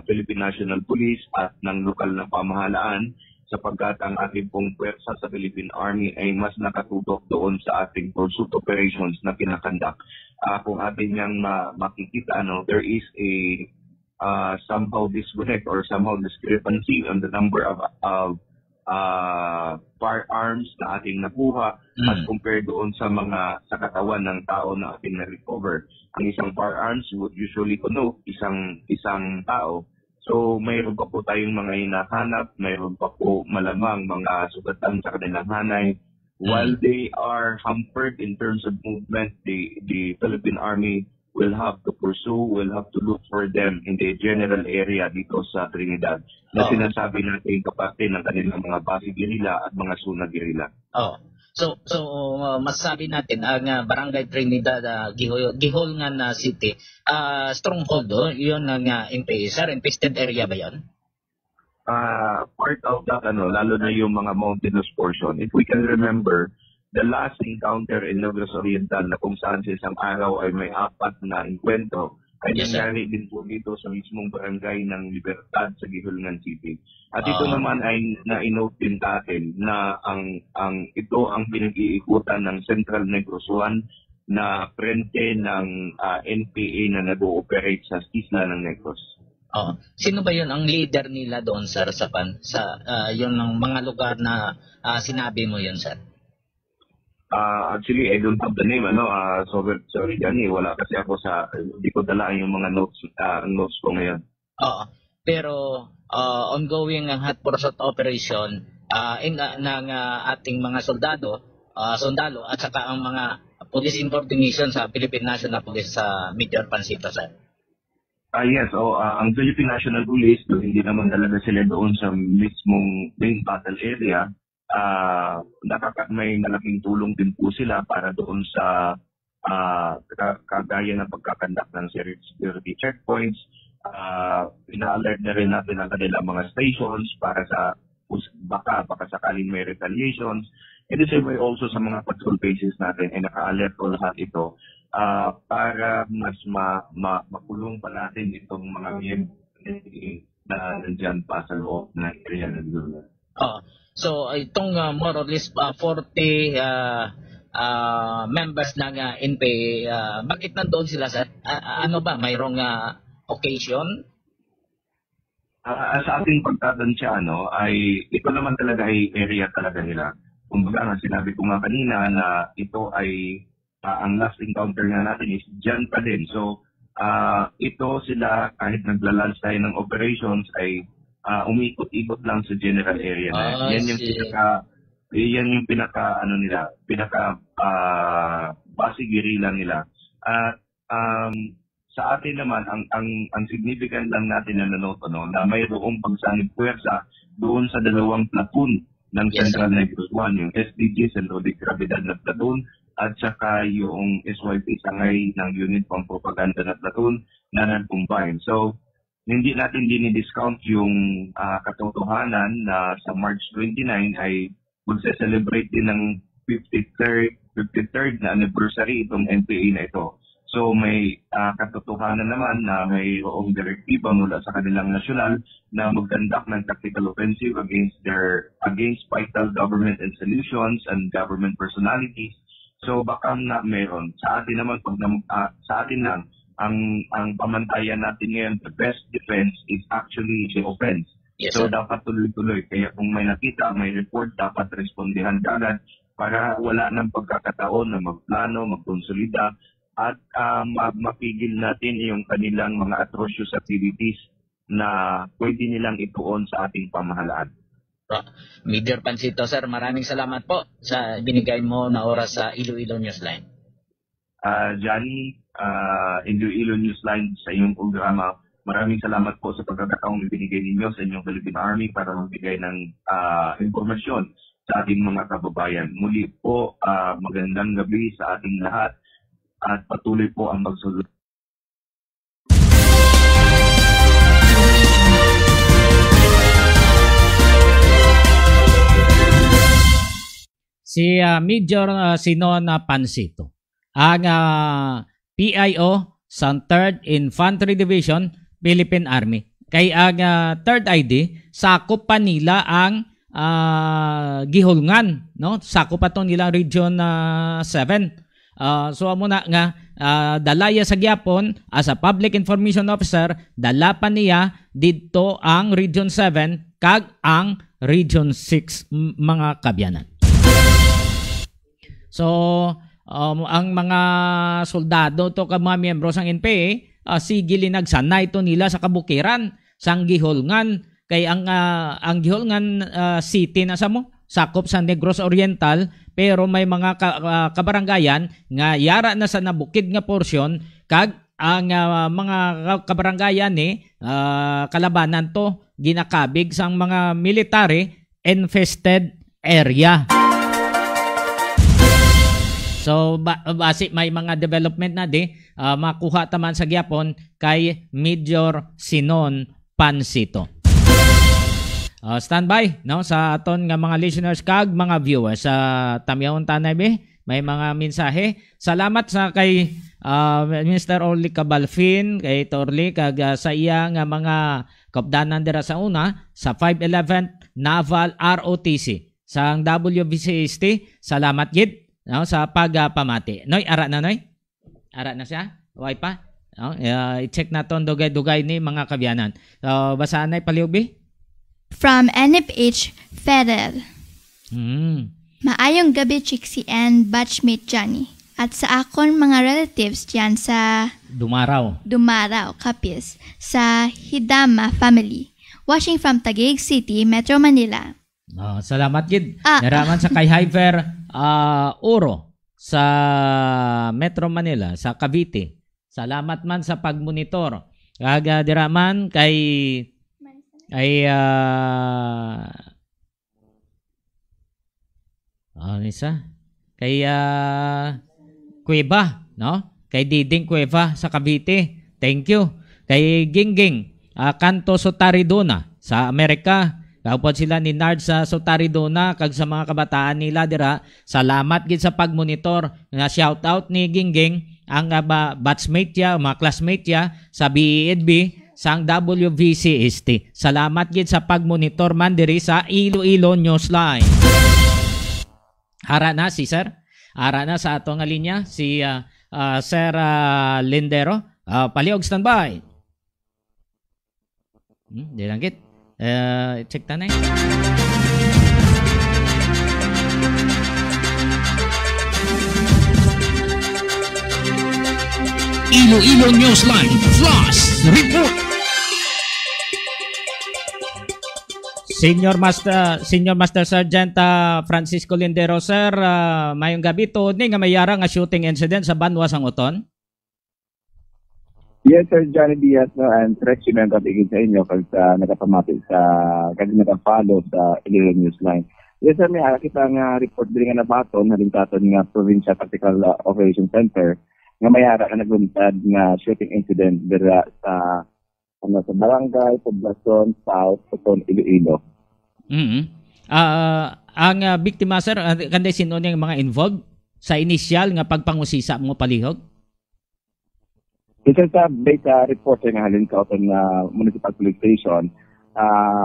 Philippine National Police at ng lokal na pamahalaan, sapagkat ang ating pong pwersa sa Philippine Army ay mas nakatutok doon sa ating pursuit operations na kinakandak. Kung atin niyang makikita, there is a somehow disconnect or somehow discrepancy on the number of firearms na ating nakuha as compared doon sa katawan ng tao na ating na-recover. Ang isang firearms would usually connote isang tao. So mayroon pa po tayong mga hinahanap, mayroon pa po malamang mga sugatan sa kanilang hanay. While they are hampered in terms of movement, the Philippine Army will have to pursue, will have to look for them in the general area dito sa Trinidad na sinasabi natin kapatid ng kanilang mga base guerrilla at mga suna guerrilla. So masasabi natin ang Barangay Trinidad, Giholngan City, stronghold yun ng NPA. Sir, infested area ba yun? Part of that, lalo na yung mga mountainous portion. If we can remember, the last encounter in Negros Oriental na kung saan sa isang araw ay may 4 na enkwentro ay nangyari din po dito sa mismong barangay ng Libertad sa Giholngan City. At ito naman ay na-note din natin na ito ang pinag-iikutan ng Central Negros 1 na frente ng NPA na nag-ooperate sa isla ng Negros. Sino ba yun ang leader nila doon, sir, sa yun ng mga lugar na sinabi mo yun, sir? Actually, I don't have the name, sorry Johnny, wala kasi ako hindi ko dala yung mga notes ko ngayon. Pero ongoing ang hot pursuit operation ng ating mga soldado sundalo at saka ang mga police coordination sa Philippine National Police sa Major Pansito, sir. Yes, ang Philippine National Police, hindi naman talaga sila doon sa mismong main battle area. May malaking tulong din po sila para doon sa kagaya ng pagkakandak ng security checkpoints. Ina-alert na rin natin ang kanilang mga stations para sa baka sakaling may retaliations. And the same way also sa mga patrol bases natin ay naka-alert ko lahat ito para mas makulong pa natin itong mga miyembro na nandyan pa sa loob ng area ng lugar. So itong more or less 40 members ng NPA, bakit nandoon sila, sir? Ano ba, mayroong occasion? Sa ating pagtatansya, ay ito naman talaga ay area talaga nila. Kumbaga nga, sinabi ko nga kanina na ito ay ang last encounter nga natin is dyan pa din. So, ito sila, kahit naglalunch tayo ng operations, ay umikot-ikot lang sa general area na. Yan yung pinaka basic guerrilla nila. At sa atin naman, ang significant lang natin na nanoto, na mayroong pagsanib puwersa doon sa 2 platoon ng Central Negros 1, yung SDG, Centro de Gravidad na platoon, at saka yung SYP Sangay ng Unit Pampropaganda na platoon na nag-combine. So, hindi natin dinidiscount yung katotohanan na sa March 29 ay magse-celebrate din ng 53rd na anniversary itong NPA na ito. So may katotohanan naman na mayroong direktiba mula sa kanilang nasyonal na mag-conduct ng tactical offensive against vital government institutions and government personalities. So baka na meron. Sa atin naman, sa atin lang, ang pamantayan natin ngayon, the best defense is actually the offense. Yes, So sir. dapat tuloy-tuloy. Kaya kung may nakita, may report, dapat respondihan agad para wala ng pagkakataon na magplano, magkonsolida, at mapigil natin yung kanilang mga atrocious activities na pwede nilang ituon sa ating pamahalaan. Major Pansito, sir, maraming salamat po sa binigay mo na oras sa Iloilo Newsline. Johnny, Iloilo Newsline, sa iyong programa, maraming salamat po sa pagkakataong ibinigay ninyo sa inyong Philippine Army para magbigay ng impormasyon sa ating mga kababayan. Muli po, magandang gabi sa ating lahat at patuloy po ang magsulod. Si Major Sinon Pansito, ang PIO sa 3rd Infantry Division, Philippine Army. Kay ang 3rd ID, sakop pa nila ang Gihulngan, no? Sakop pa to nila Region 7. So muna nga dalaya sa gyapon as a public information officer, dala pa niya dito ang Region 7 kag ang Region 6 mga kabyanan. So ang mga soldado to kag mga miyembro sang NPA sigili nagsanay to nila sa kabukiran sang Gihulngan kay ang Gihulngan city na samo sakop sa Negros Oriental, pero may mga kabarangayan nga yara na sa nabukid nga porsyon kag ang mga kabarangayan ni kalabanan to ginakabig sang mga military infested area. So base may mga development na makuha taman sa gyapon kay Major Sinon Pansito. Standby no sa aton nga mga listeners kag mga viewers sa Tamyaon Tanay be, may mga mensahe. Salamat sa kay Mr. Orly Cabalfin, kay Torly kag sa iya nga mga kapdanan dira sa una sa 511 Naval ROTC sang WVCST. Salamat gid no sa pagpamati. Noy ara na noy. Ara na siya. Way pa. No, i-check naton dugay-dugay ni mga kabyanan. So basaan nay paliubi. From NFH Federal. Maayong gabi, Chiksi and batchmate Johnny. At sa akon mga relatives diyan sa Dumaraw, Capiz, sa Hidama family. Watching from Taguig City, Metro Manila. salamat gid. Naraman sa kay Hyper Oro sa Metro Manila, sa Cavite. Salamat man sa pagmonitor. Dira man kay kay Cueva, no? Kay Diding Cueva sa Cavite. Thank you. Kay Gingging Kanto Sotaridona sa Amerika. Kaupod sila ni Nard sa Sotaridona kag sa mga kabataan nila dira. Salamat gid sa pagmonitor. Nga shout out ni Gingging ang batchmate ya, mga classmate ya sa BEDB sang WVCST. Salamat gid sa pagmonitor man diri sa Iloilo Newsline. Hara na si Sir. Hara na sa ato nga linya si Sir Lindero. Paliog standby. Di lang gid. Check tanay. Iloilo Newsline Flash Report. Senior Master Sergeant Francisco Lindero, sir, mayong gabi to ni nga mayara nga shooting incident sa Banwa sang Uton. Yes, Sir Johnny Diaz, no, and correction ang kabigin sa inyo pag nakapamati sa kasi nakapalo sa Iloilo Newsline. Yes, sir, may kita nga report din nga nabaton, halingtaton nga Provincial Tactical Operation Center nga mayara nga nagluntad nga shooting incident dira sa sa Barangay Poblacion South, Uton, Iloilo. Ang biktima, sir, kanday sino niyang mga involved sa initial nga pagpangusisa mo palihog? Isa sa beta report nga halin sa Uton nga Municipal Police Station,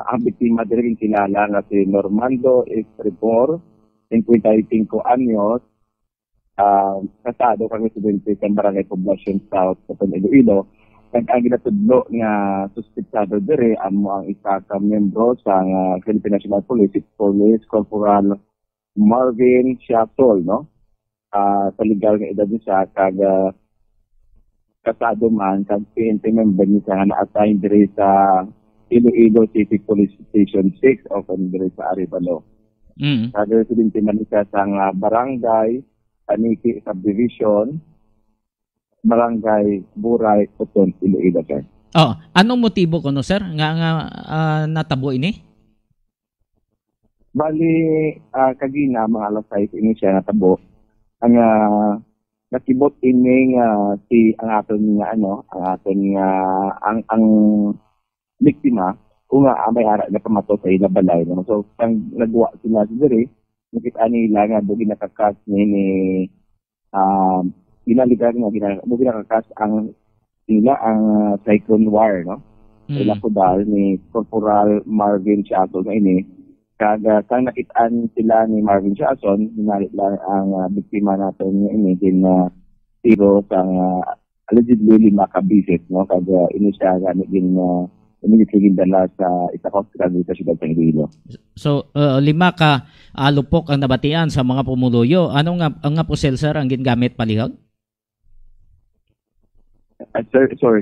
ang biktima din kilala nga si Normando Estribor, 55 anyos, kasado kang residente sa Barangay Poblacion South, Uton, Iloilo. Ang ginatudlo nga suspetsado dire amo ang isa ka miyembro sa Philippine National Police Corporal Marvin Shatol, no? Sa legal nga edad niya kag kasado man kag PNP member niya nga na-assign dire sa Iloilo City Police Station 6 o dire sa Arevalo. Kag residente man siya sa barangay Aniki Subdivision, Barangay Buray, Uton, Iloilo, sir. Anong motibo ko no, sir? Nga natabo ini? Bali, kagina, mga alas 6 ini siya natabo. Ang nakibot ini si ang aton nga ang biktima kung may ara na pamato sa ila balay. No? So, ang nagwa sila diri, nakita nila nga bugi nakakas ni ginaligan nga ginakakas ang sila ang cyclone wire, no? Ila ko dahil ni Corporal Marvin Shatol na ini kag sang nakitaan sila ni Marvin Shatol ginalit lang ang biktima natin nga ini din tiro sang allegedly 5 kabisit, no? Kag ini siya gamit din immediately dala sa isa hospital dito sa siyudad ng Iloilo. So 5 ka lupok ang nabatian sa mga pumuluyo. Ano nga pusel, sir, ang gingamit palihog? Sorry,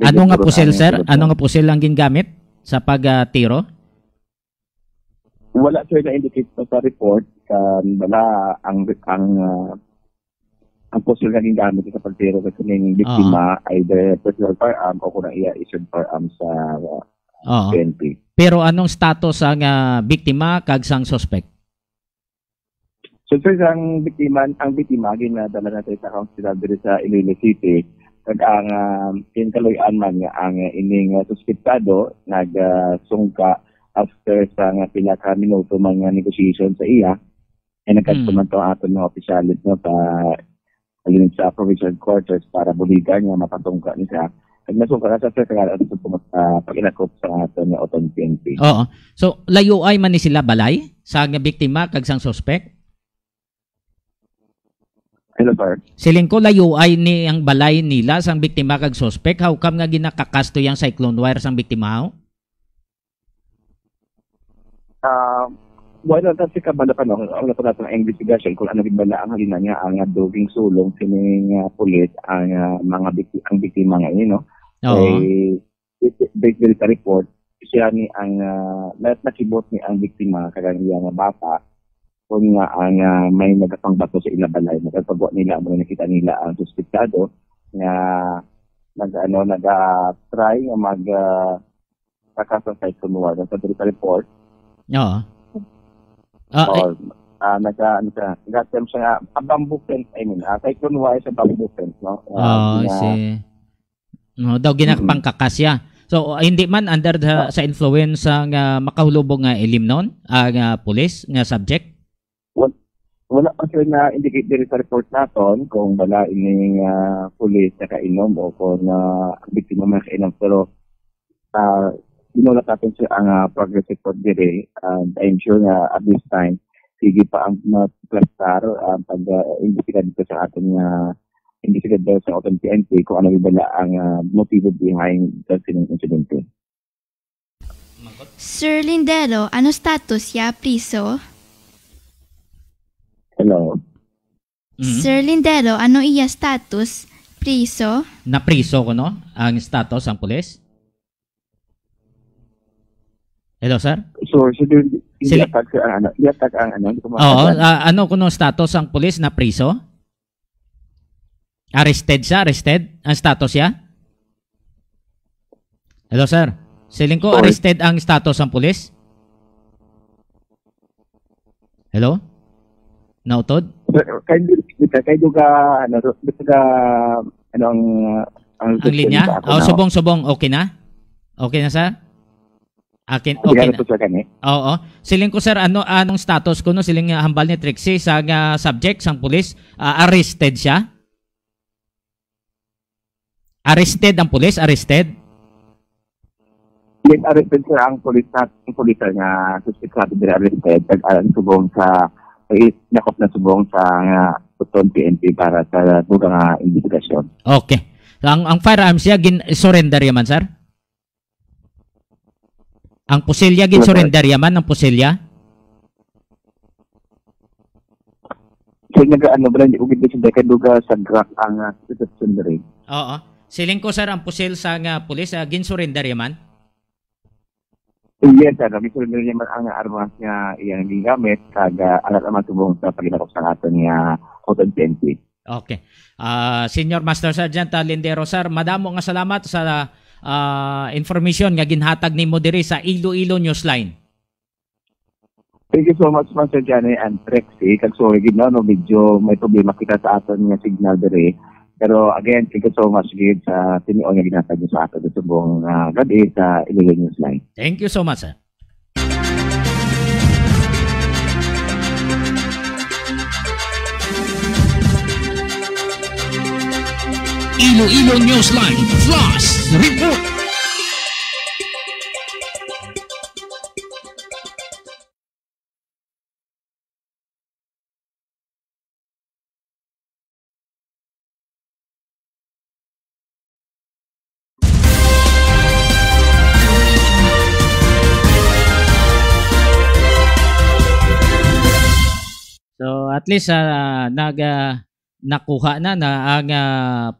ano nga pusel, sir? Ano nga pusel ang gingamit sa pagtiro? Wala, sir, na-indicate sa report. Wala ang pusel na gingamit sa pagtiro kasi ng biktima either personal firearm o kung na-issued firearm sa PNP. Pero anong status ang biktima kag sang suspect? So, sir, ang biktima ginadala natin sa hospital dito sa Iloilo City. Kag ang kinkaluyan man nga ang ining suspetsado nagsungka after sa nga pila ka minuto man nga negotiation sa iya ay nagkatumanto ang aton mga opisyalis no sa alin sa provincial quarters para buligan nga mapatungka ni siya. Kag nasungka na sa sekretary at pag-inakop sa aton nga Uton PNP. Oo. So layo ay man ni sila balay sa nga biktima kag sang suspect? Hello, sir. Siling ko layo ay ni ang balay nila sang biktima kag suspect. How come nga ginakakasto yang cyclone wire sang biktima? Wala kasi kabala pa no, ang nato natin ang investigation kung ano gibala ang halina niya ang doging sulong sining pulis ang mga biktima nga ini, no? Based sa report, siya ni ang lahat nakibot ni ang biktima kag nga bata kung nga ang may nagatang bato sa ilabalay. Nagpagawa nila, mga nakita nila ang suspitado nga nag-try nga kakasang site kumuha ng report. Oo. Nag-attempt siya nga, bamboo fence, kay kumuha sa bamboo fence, no? No, daw ginapangkakasya. So hindi man under sa influence ng makahulubong nga ilim noon ang pulis nga subject. Wala pa sila na indicate diri sa report naton kung wala ining pulis na kainom o kung biktima man kainom, pero inulat natin siya ang progress report diri, and I'm sure na at this time sige pa ang plastar pag-imbestiga dito sa ating investigador sa Open PNP kung ano ibala ang motibo behind the incident. Sir Lindero, ano status ya priso? Hello. Sir Lindero, ano iya status priso? Napriso ko no ang status ang pulis? Hello, sir? So, i-attack ang ano kuno status ang pulis na priso? Arrested siya? Arrested? Ang status siya? Hello, sir? Siling ko, arrested ang status ang pulis? Hello? Nautod? Ang linya? Subong-subong. Okay na? Okay na, sir? Okay na. Oo. Siling ko, sir, anong status ko no? Siling hambal ni Trixie sa subject, sang pulis, arrested siya? Arrested ang pulis? Arrested? Yes, arrested sir ang pulis nga suspected din arrested. Subong sa nakop na subong sa Tuton PNP para sa bugang investigasyon. Okay. Ang firearms siya surrender yaman, sir? Ang pusilya surrender yaman ang pusilya? So ugid sa duga sa GRAC ang situation diri. Oo. Siling ko, sir, ang pusil sa pulis, gin-surrender yaman? Yes, sir. Gin-surrender yaman ang armas nga iyang gigamit kag alat naman tubong sa paginakop sa aton nga Open PNP. Okay. Senior Master Sergeant Lindero, sir, madamo nga salamat sa information nga ginhatag nimo diri sa Iloilo Newsline. Thank you so much, Master Johnny and Trexie. Kag sorry, no, medyo may problema kita sa aton nga signal diri. Pero again, thank you so much Gid sa tinion nga ginatag sa ato sa buong gabi sa Iloilo Newsline. Thank you so much, sir. Iloilo Newsline Flash Report. So at least nakuha na ang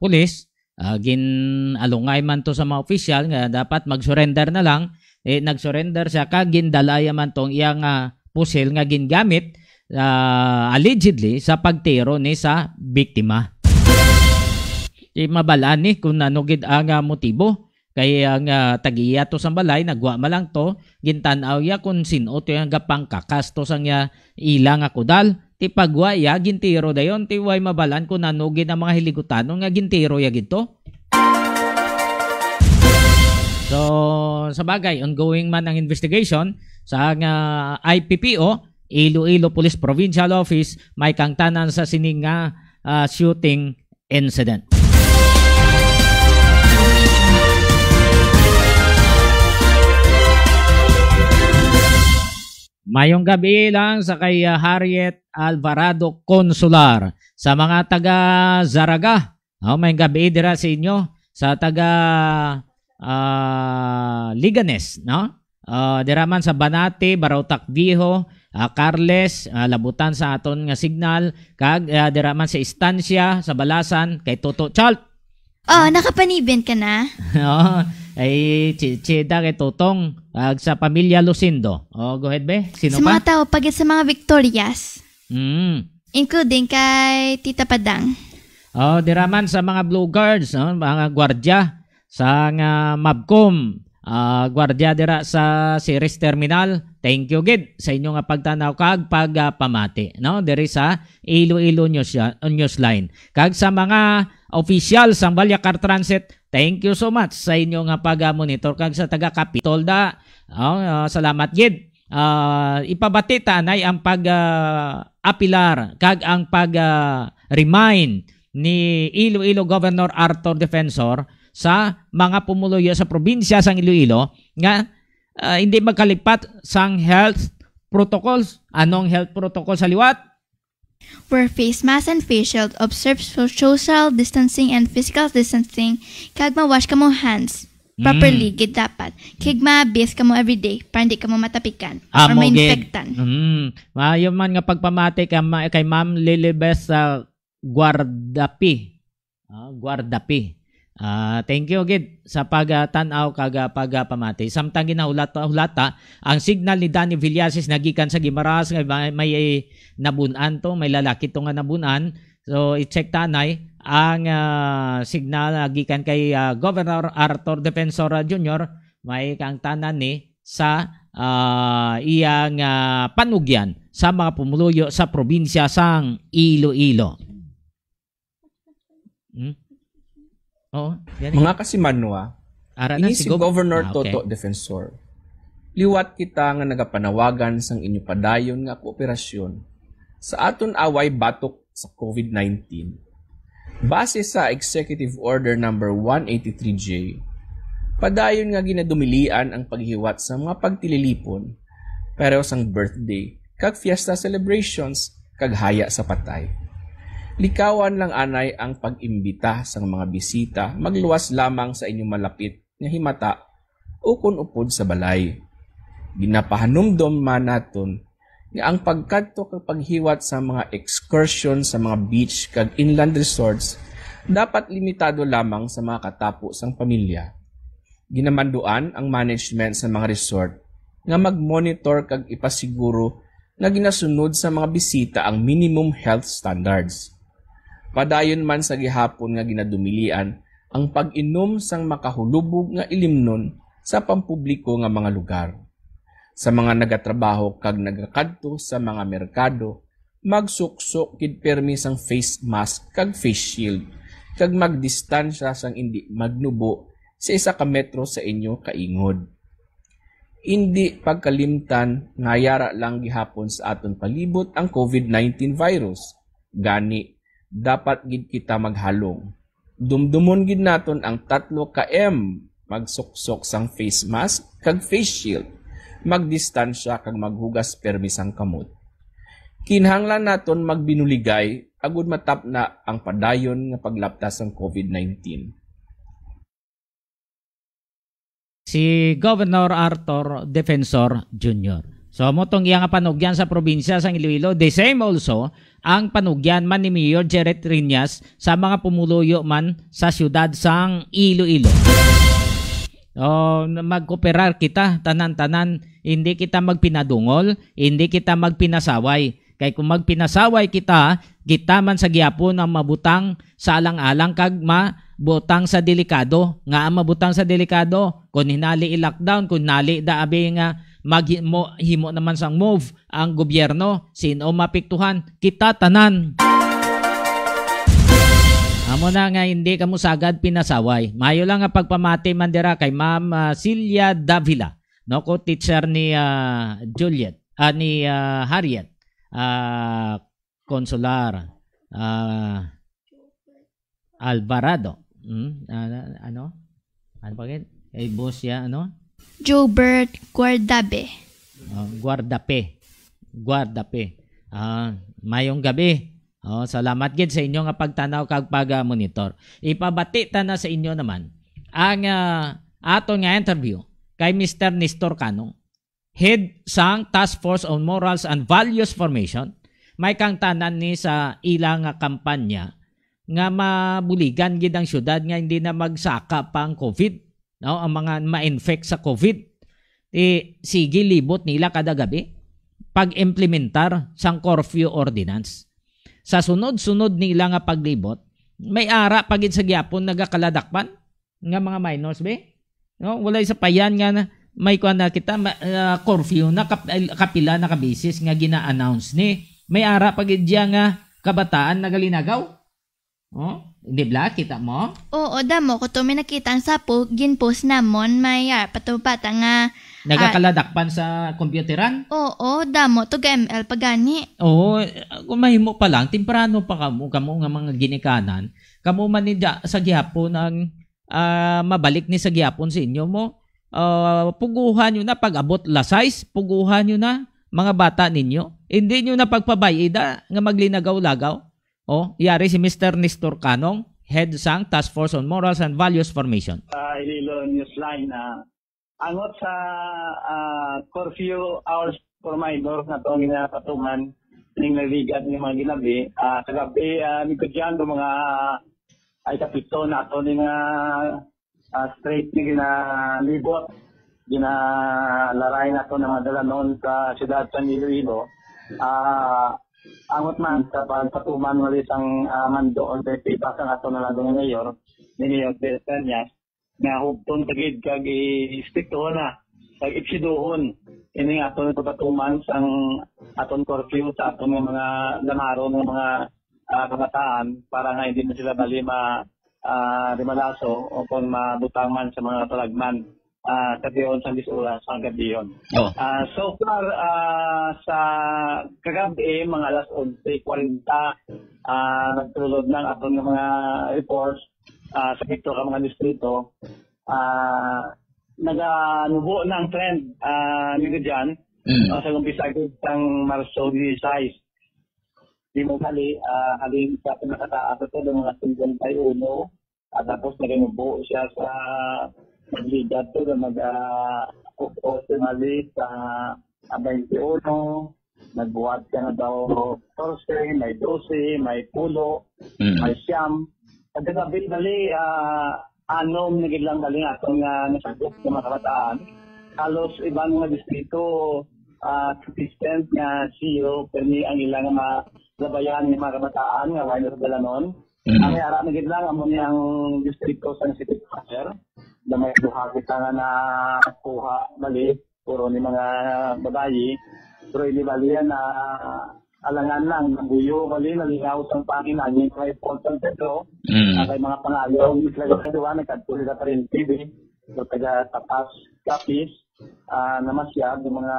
pulis, ginalungay man to sa mga opisyal nga dapat mag-surrender na lang, nag-surrender siya kag gindalaya man tong iyang pusil nga gingamit allegedly sa pagtiro ni sa biktima. Mabalaan ni kung ano gid ang motibo. Kaya ang tagiya to sa balay, nagwa malang to, gintanaw ya kung sino to yung gapang kakastos ang ilang akudal. Ti pagwa ya, gintiro dayon, ti way mabalan kung nanugin ang mga hiligutan nga gintiro ya gito. So, sa bagay, ongoing man ang investigation sa IPPO, Iloilo Police Provincial Office, may kangtanan sa sining shooting incident. Mayong gabi lang sa kay Harriet Alvarado Consular sa mga taga Zaraga. Mayong gabi dira sa inyo sa taga Liganes, no? Dira man sa Banate, Barautak Viejo, Carles, labutan sa aton nga signal kag dira man sa Estancia sa Balasan kay Toto Chalt. Oh, nakapanibin ka na? Ay chida kay Tutong sa pamilya Lucindo. Oh, go ahead be. Sino Sa pa? mga tao, pagit sa mga Victorias, Mm. including kay Tita Padang. Oh, diraman sa mga Blue Guards, no? Mga gwardiya sa Mabcom. Gwardiya dira sa Ceres Terminal. Thank you gid sa inyo nga pagtanaw kag pagpamati, no? Diri sa Iloilo Newsline. Kag sa mga official sa Balyacar Transit, thank you so much sa inyo nga pag-monitor kag sa taga Capitol da. Salamat gid. Ipabati tanay ang pag-apilar kag ang pag-remind ni Iloilo Governor Arthur Defensor sa mga pumuluyo sa probinsya sang Iloilo nga hindi magkalipat sang health protocols. Anong health protocol sa liwat? Wear face mask and face shield, observe social distancing and physical distancing, kag ma-wash ka mo hands properly, gid dapat. Kag ma-base ka mo everyday para hindi ka mo matapikan or ma-infectan. Mayo man nga pagpamati kay Ma'am Lilibes sa Guardapi. Guardapi. Thank you gid sa pagtanaw kag pagpamati. Samtang ginahulata ang signal ni Danny Villasis nagikan sa Guimaras nga may nabunan to, may lalaki to nga nabunan. So i-check tanay ang signal nagikan kay Governor Arthur Defensor Jr. may kang tanan ni sa iyang panugyan sa mga pumuluyo sa probinsya sang Iloilo. Mga kasimanwa, ini si Governor okay. Toto Defensor. Liwat kita nga nagapanawagan sang inyo padayon nga kooperasyon sa aton away batok sa COVID-19. Base sa Executive Order number 183J, padayon nga ginadumilian ang paghiwat sa mga pagtililipon, pero sang birthday, kag fiesta celebrations, kag haya sa patay. Likawan lang anay ang pag-imbita sa mga bisita magluwas lamang sa inyong malapit nga himata o kun upod sa balay. Ginapahanumdom man naton nga ang pagkadto kag paghiwat sa mga excursion sa mga beach kag inland resorts dapat limitado lamang sa mga katapo sang pamilya. Ginamanduan ang management sa mga resort nga mag-monitor kag ipasiguro nga ginasunod sa mga bisita ang minimum health standards. Padayon man sa gihapon nga ginadumilian ang pag-inom sang makahulubog nga ilimnon sa pampubliko nga mga lugar. Sa mga nagatrabaho kag nagakadto sa mga merkado, magsuksok kid permi sang face mask kag face shield kag magdistansya sang indi magnubo sa 1 ka metro sa inyo kaingod. Indi pagkalimtan nga yara lang gihapon sa aton palibot ang COVID-19 virus. Gani dapat gid kita maghalong. Dumdumon gid naton ang 3 ka M, magsuksok sang face mask kag face shield, magdistansya kag maghugas permi sang kamot. Kinahanglan naton magbinuligay agud matapna ang padayon nga paglaptas sang COVID-19. Si Governor Arthur Defensor Jr. So motong iyang panugyan sa probinsya sang Iloilo, the same also ang panugyan man ni Mayor Jeret Riñas sa mga pumuluyo man sa siyudad sang Iloilo. Magkooperar kita tanan-tanan, hindi kita magpinadungol, hindi kita magpinasaway. Kay kung magpinasaway kita man sa gihapon ang mabutang sa alang-alang kag mabutang sa delikado. Nga ang mabutang sa delikado, kung hinali i-lockdown, kung hinali daabi nga himo naman sang move ang gobyerno, sino mapiktuhan? Kita tanan. Amo na nga hindi kamo sagad pinasaway. Mayo lang nga pagpamati man dira kay Ma'am Celia Davila, no, ko teacher ni Juliet, ni Harriet, Consular Alvarado. Ano pa gid? Boss ya Jobert Guardape. Guardape. Mayong gabi. Salamat gid sa inyo nga pagtanaw kag pag-monitor. Ipabati ta na sa inyo naman ang aton nga interview kay Mr. Nestor Cano, Head sang Task Force on Morals and Values Formation. May kang tanan ni sa ilang kampanya nga mabuligan gid ang syudad nga hindi na magsaka pa ang COVID. no, ang mga ma-infect sa COVID, sige libot nila kada gabi pag-implementar sang curfew ordinance. Sa sunod-sunod nila nga paglibot, may ara pagid sa gyapon nagakaladakpan nga mga minors be. No, wala sa payan nga na may kuan na kita curfew na kapila na kabisis nga gina-announce ni. May ara pagid diya nga kabataan nagalinagaw. Oh, hindi bla kita mo? Oo, damo ko to may nakita ang sapo ginpost namon may patubata nga nagakaladakpan sa computeran? Oo, damo to ML pagani. Oo, kung mahimo pa lang temprano pa kamo nga mga ginikanan, kamo man ni sa gihapon ang mabalik ni sa gihapon sa inyo mo. Puguhan nyo na pag-abot lasais, puguhan nyo na mga bata ninyo. Hindi nyo na pagpabayida nga maglinagaw-lagaw. Yari si Mr. Nestor Canong, Head sang Task Force on Morals and Values Formation. Iloilo Newsline, angot sa curfew hours for minors na itong ginapatungan ng naligat ng mga ginabi. Kagabi, nito dyan mga ay kapito na ito ng straight na ginalibot, ginalaray na ito ng madala noon sa siyudad sa Iloilo. Angot man sa pagpatuman ng isang mandoon sa ipipas ang ato na lang ng mayor, ni Mayor Beltanyas, na hugtong tagid kag i-stikto na, kag ipsiduhon, ini ato na pagpatuman sang aton curfew sa aton ng mga lamaro ng mga kabataan para nga hindi na sila bali rimalaso o kung mabutang man sa mga talagman katiyon sa oras hanggang diyon. So far, sa kagabi, mga alas 11:40, nagtulod ng atong mga reports sa ito ka mga distrito. Naganubo ng trend nito dyan sa umpisa ng Marso 16. Di mo kali, halin sa pinakataas ito ng mga 51 at tapos naganubo siya sa magligat to na mag-optimally sa 21, nagbuhat ka na daw 14, may 12, may 10, may siyam. At gabi bali, anom nagilang bali atong nasagot ng mga kabataan. Halos ibang mga distrito, consistent nga zero, pero ang ilang malabayan ng mga kabataan nga wala sa dalanon. Ang harap nagilang amon niyang distrito sa City Passer, na may duha kita nga na kuha bali, puro ni mga babayi, pero hindi bali yan na alangan lang, nabuyo bali, nalingaw sa panginanin kay Paul San Pedro, kay mga pangayaw, mislaga sa duwa, nagkatuloy na pa rin TV, so taga-tapas kapis, na masyag, yung mga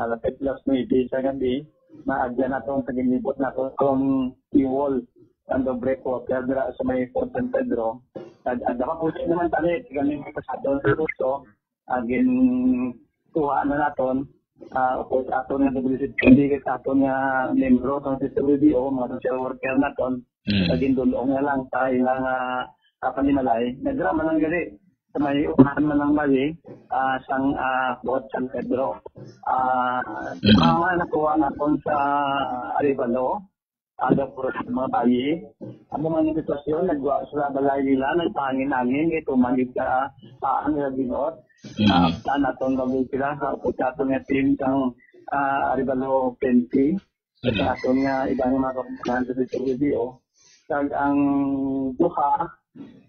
lapit last maybe sa gabi, maagyan na itong taginlibot na itong e-wall, ang dobre po, kaya sa may Paul San Pedro. Nakapusin naman tali, kami kasado sa Ruso, agin tuhaan na natin, upos ato nga hindi ka ato nga membro sa CCWDO, mga social worker natin, agin dulong nga lang sa ilang kapanimalay. Nagrama lang gali, sa may upahan man ng bali, sang Bot San Pedro. Mga nakuha natin sa Arevalo, ada puro sa mga bayi. Ang mga sitwasyon, nagwa sa balay nila, nagpangin-angin, ito manib ka paan nila binot. Saan natong gawin sila sa pagkatong nga team ng Arevalo 20. Sa atong nga ibang mga kapagkahan sa CCWDO. Kag ang duha,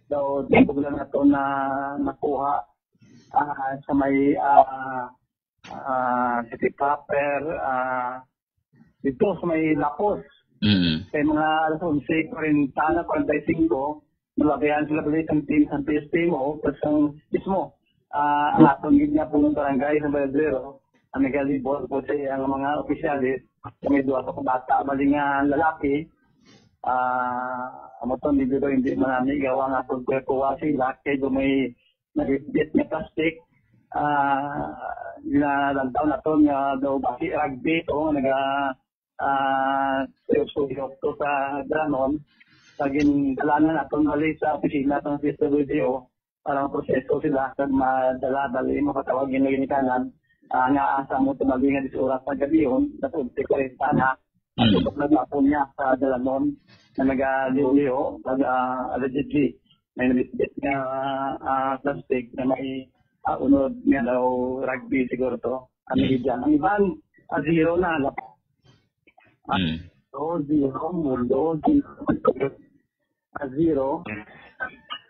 daw dito lang nato na nakuha sa may City Proper, dito sa may Lapos. Kaya mga alas 11:40 na 45, malabayan sila balik ang team sa PSPMO, tapos ang mismo, ang atong gina po ng barangay sa Baladero, ang nagalibot po sa ang mga opisyalis, may duwa sa bata, maling lalaki, amaton dito hindi manami, gawa nga po kuha sila, kaya may nag-bit na plastic, nilalantaw na ito nga daw baki rugby, ito seryoso to sa Granon, saging dalanan atong bali sa opisina ng CCWDO para proseso sila kag madala bali makatawagin na ginikanan nga asa mo tumali nga disurat sa gabi yun sa 2040 na at nagapon niya sa Dalanon na nag-liyo allegedly may nabitbit nga plastic na may unod nga daw rugby siguro to. Ano dyan? Ang iban, zero na. Zero, mundo, zero.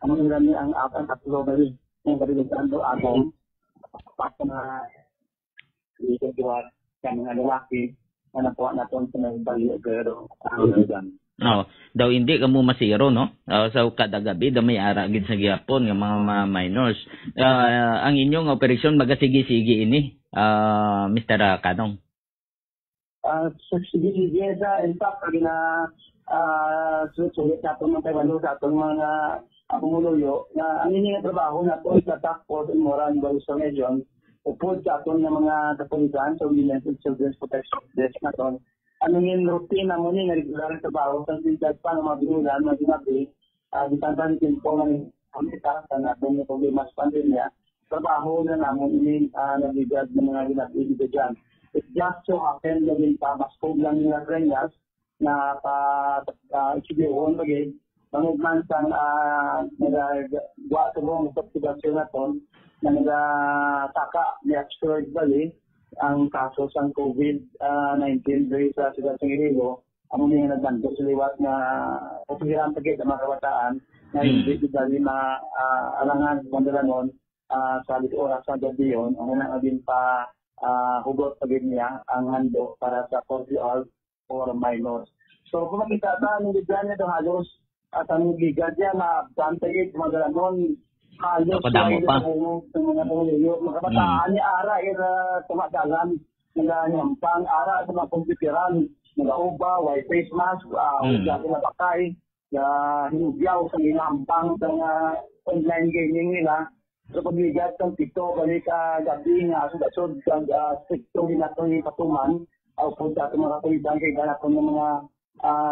Ang ilan ang apat at global yung kabilisan do atom. Pag na ikagawa ka mga lalaki na nakuha natin sa mga baliyo pero daw hindi ka mo masiro no sa kada gabi daw may ara gid sa gihapon nga mga minors ang inyong operasyon magasigi-sigi ini Mr. Kanong sige sa in fact pag na sulit sa itong mga Taiwan sa itong mga pumuluyo na ang inyong trabaho na ito sa Task Force in Moral Evaluation Region upod sa itong mga kapulisan sa Women's and Children's Protection Desk na ito. Ano yung routine na muna yung regular na trabaho sa sintas pa ng mga binulan, mga ginabi, disantan po ng pamita sa natin yung problema sa pandemya, trabaho na namin yung nabigad ng mga ginabi dito dyan. It just so happen na din pa, mas lang yung Grenyas na pa-isigyoon bagay, mangugman sa nagagawa sa buong investigasyon na ito, na nagataka ni Absurd Valley, ang kaso sa COVID-19 dahil sa Ciudad San Isidro, ang mga nagbanto sa liwat na kapagirang pagkita ng mga kabataan na hindi dali maalangan mandalanon sa oras sa gabi yun, ang unang din pa hugot pagkita niya ang hando para sa cordial for minors. So kung makita ta, nung bigyan niya ito halos at ang bigyan niya na bantay mandalanon halos Padamo pa. Sa mga panguluyo, mga kabataan ni Ara tumadalan, nyampang Ara sa mga komputiran, nag-auba, white face mask, dati na bakay, hinugyaw sa nyampang sa mga online gaming nila. So pagligat ng TikTok, balik gabi nga, sudasod ang TikTok na itong patuman, o po sa itong mga kapulitan kay ganapon ng mga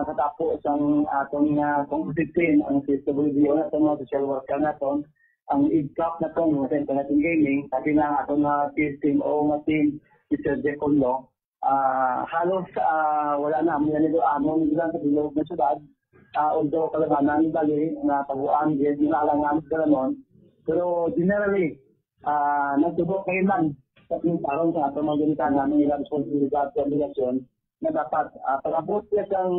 katapos ang atong competition, ang CSWD na itong mga social worker na itong ang IDCAP na itong sa Internet Gaming, sabi na atong team o nga team, Mr. Jecollo, halos wala na, may nito amon bilang sa bilog na syudad, although kalabanan bali na taguan, ginalangan sa gano'n, pero generally, nagtubok kayo man sa parang sa atong mga ganita namin ilang responsibilidad sa obligasyon na dapat pag-abot niya sang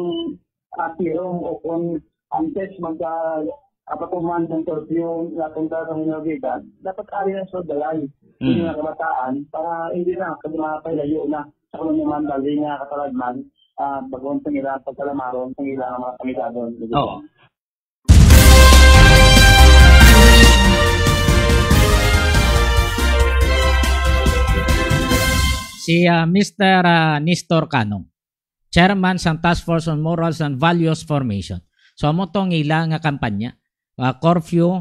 tirong o kung antes patuman ng curfew na punta sa minoritas, dapat ari na sa dalay yung mga kabataan para hindi na mapailayo na sa kung naman dali nga katalagman bagon sa nila pagkalamaron sa nila mga kamidadon. Oo. Si Mr. Nestor Kanong, Chairman sa Task Force on Morals and Values Formation. So amo tong ilang nga kampanya, curfew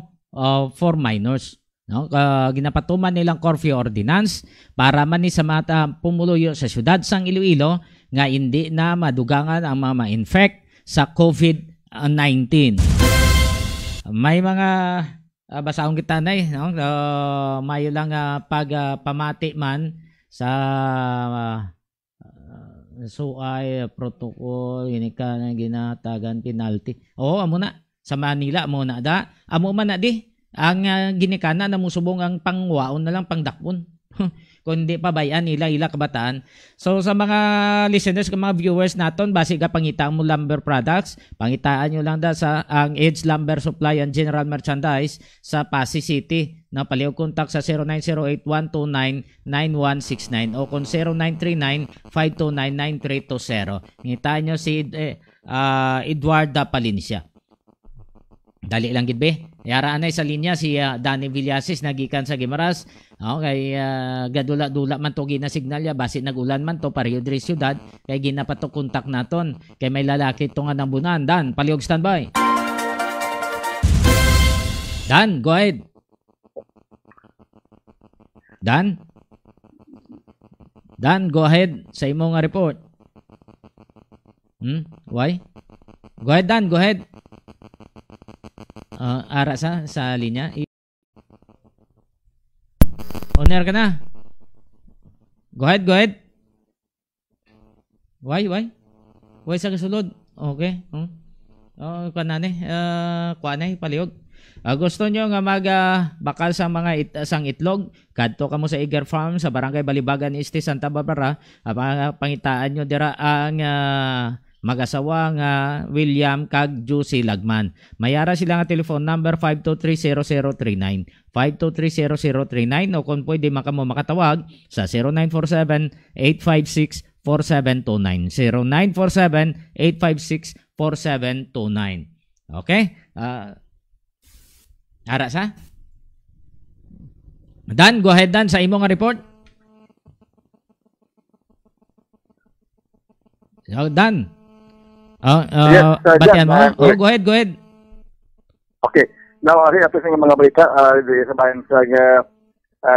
for minors. No? Ginapatuman nilang curfew ordinance para man ni sa mata pumuluyo sa syudad sang Iloilo nga hindi na madugangan ang mga ma-infect sa COVID-19. May mga basaong kita na no? Mayo lang pamati man sa suay protocol ini ka na ginatagan penalty. Amo na sa Manila amo na da. Amo man na di ang ginikana na musubong ang pangwaon na lang pangdakpon. Kundi pa bayan ila kabataan. So sa mga listeners, mga viewers naton, base ka pangitaan mo lumber products, pangitaan nyo lang da sa ang Edge Lumber Supply and General Merchandise sa Pasig City. Na palihog kontak sa 0908-129-9169 o kung 0939-529-9320. Ngitaan nyo si Edwarda Palincia. Dali lang gid be. Yara anay sa linya si Danny Villasis nagikan sa Gimaras. Okay, gadula-dula man to gina signal ya base nagulan man to pareho diri syudad kay ginapato kontak naton kay may lalaki to nga nambunan. Dan, palihog standby. Dan, go ahead. Dan, go ahead sa imong report. Why? Go ahead, Dan, go ahead. Ara sa linya. Owner ka na. Go ahead. Why? Why sa kasulod? Okay. Kanane, kuanay palihog. Gusto nyo nga bakal sa mga sang itlog, kadto kamo sa Eager Farm sa Barangay Balibagan Este, Santa Barbara. Pangitaan nyo dira ang mag-asawa nga William kag Juicy Lagman. Mayara sila nga telephone number 523-0039. 523-0039 o kung pwede makamo makatawag sa 0947-856-4729. 0947-856-4729. Okay? Ara sa? Dan, go ahead Dan sa imo nga report. Dan. Yes, batian mo? Go ahead. Okay. Now, ari ato sa mga balita di sa bayan sa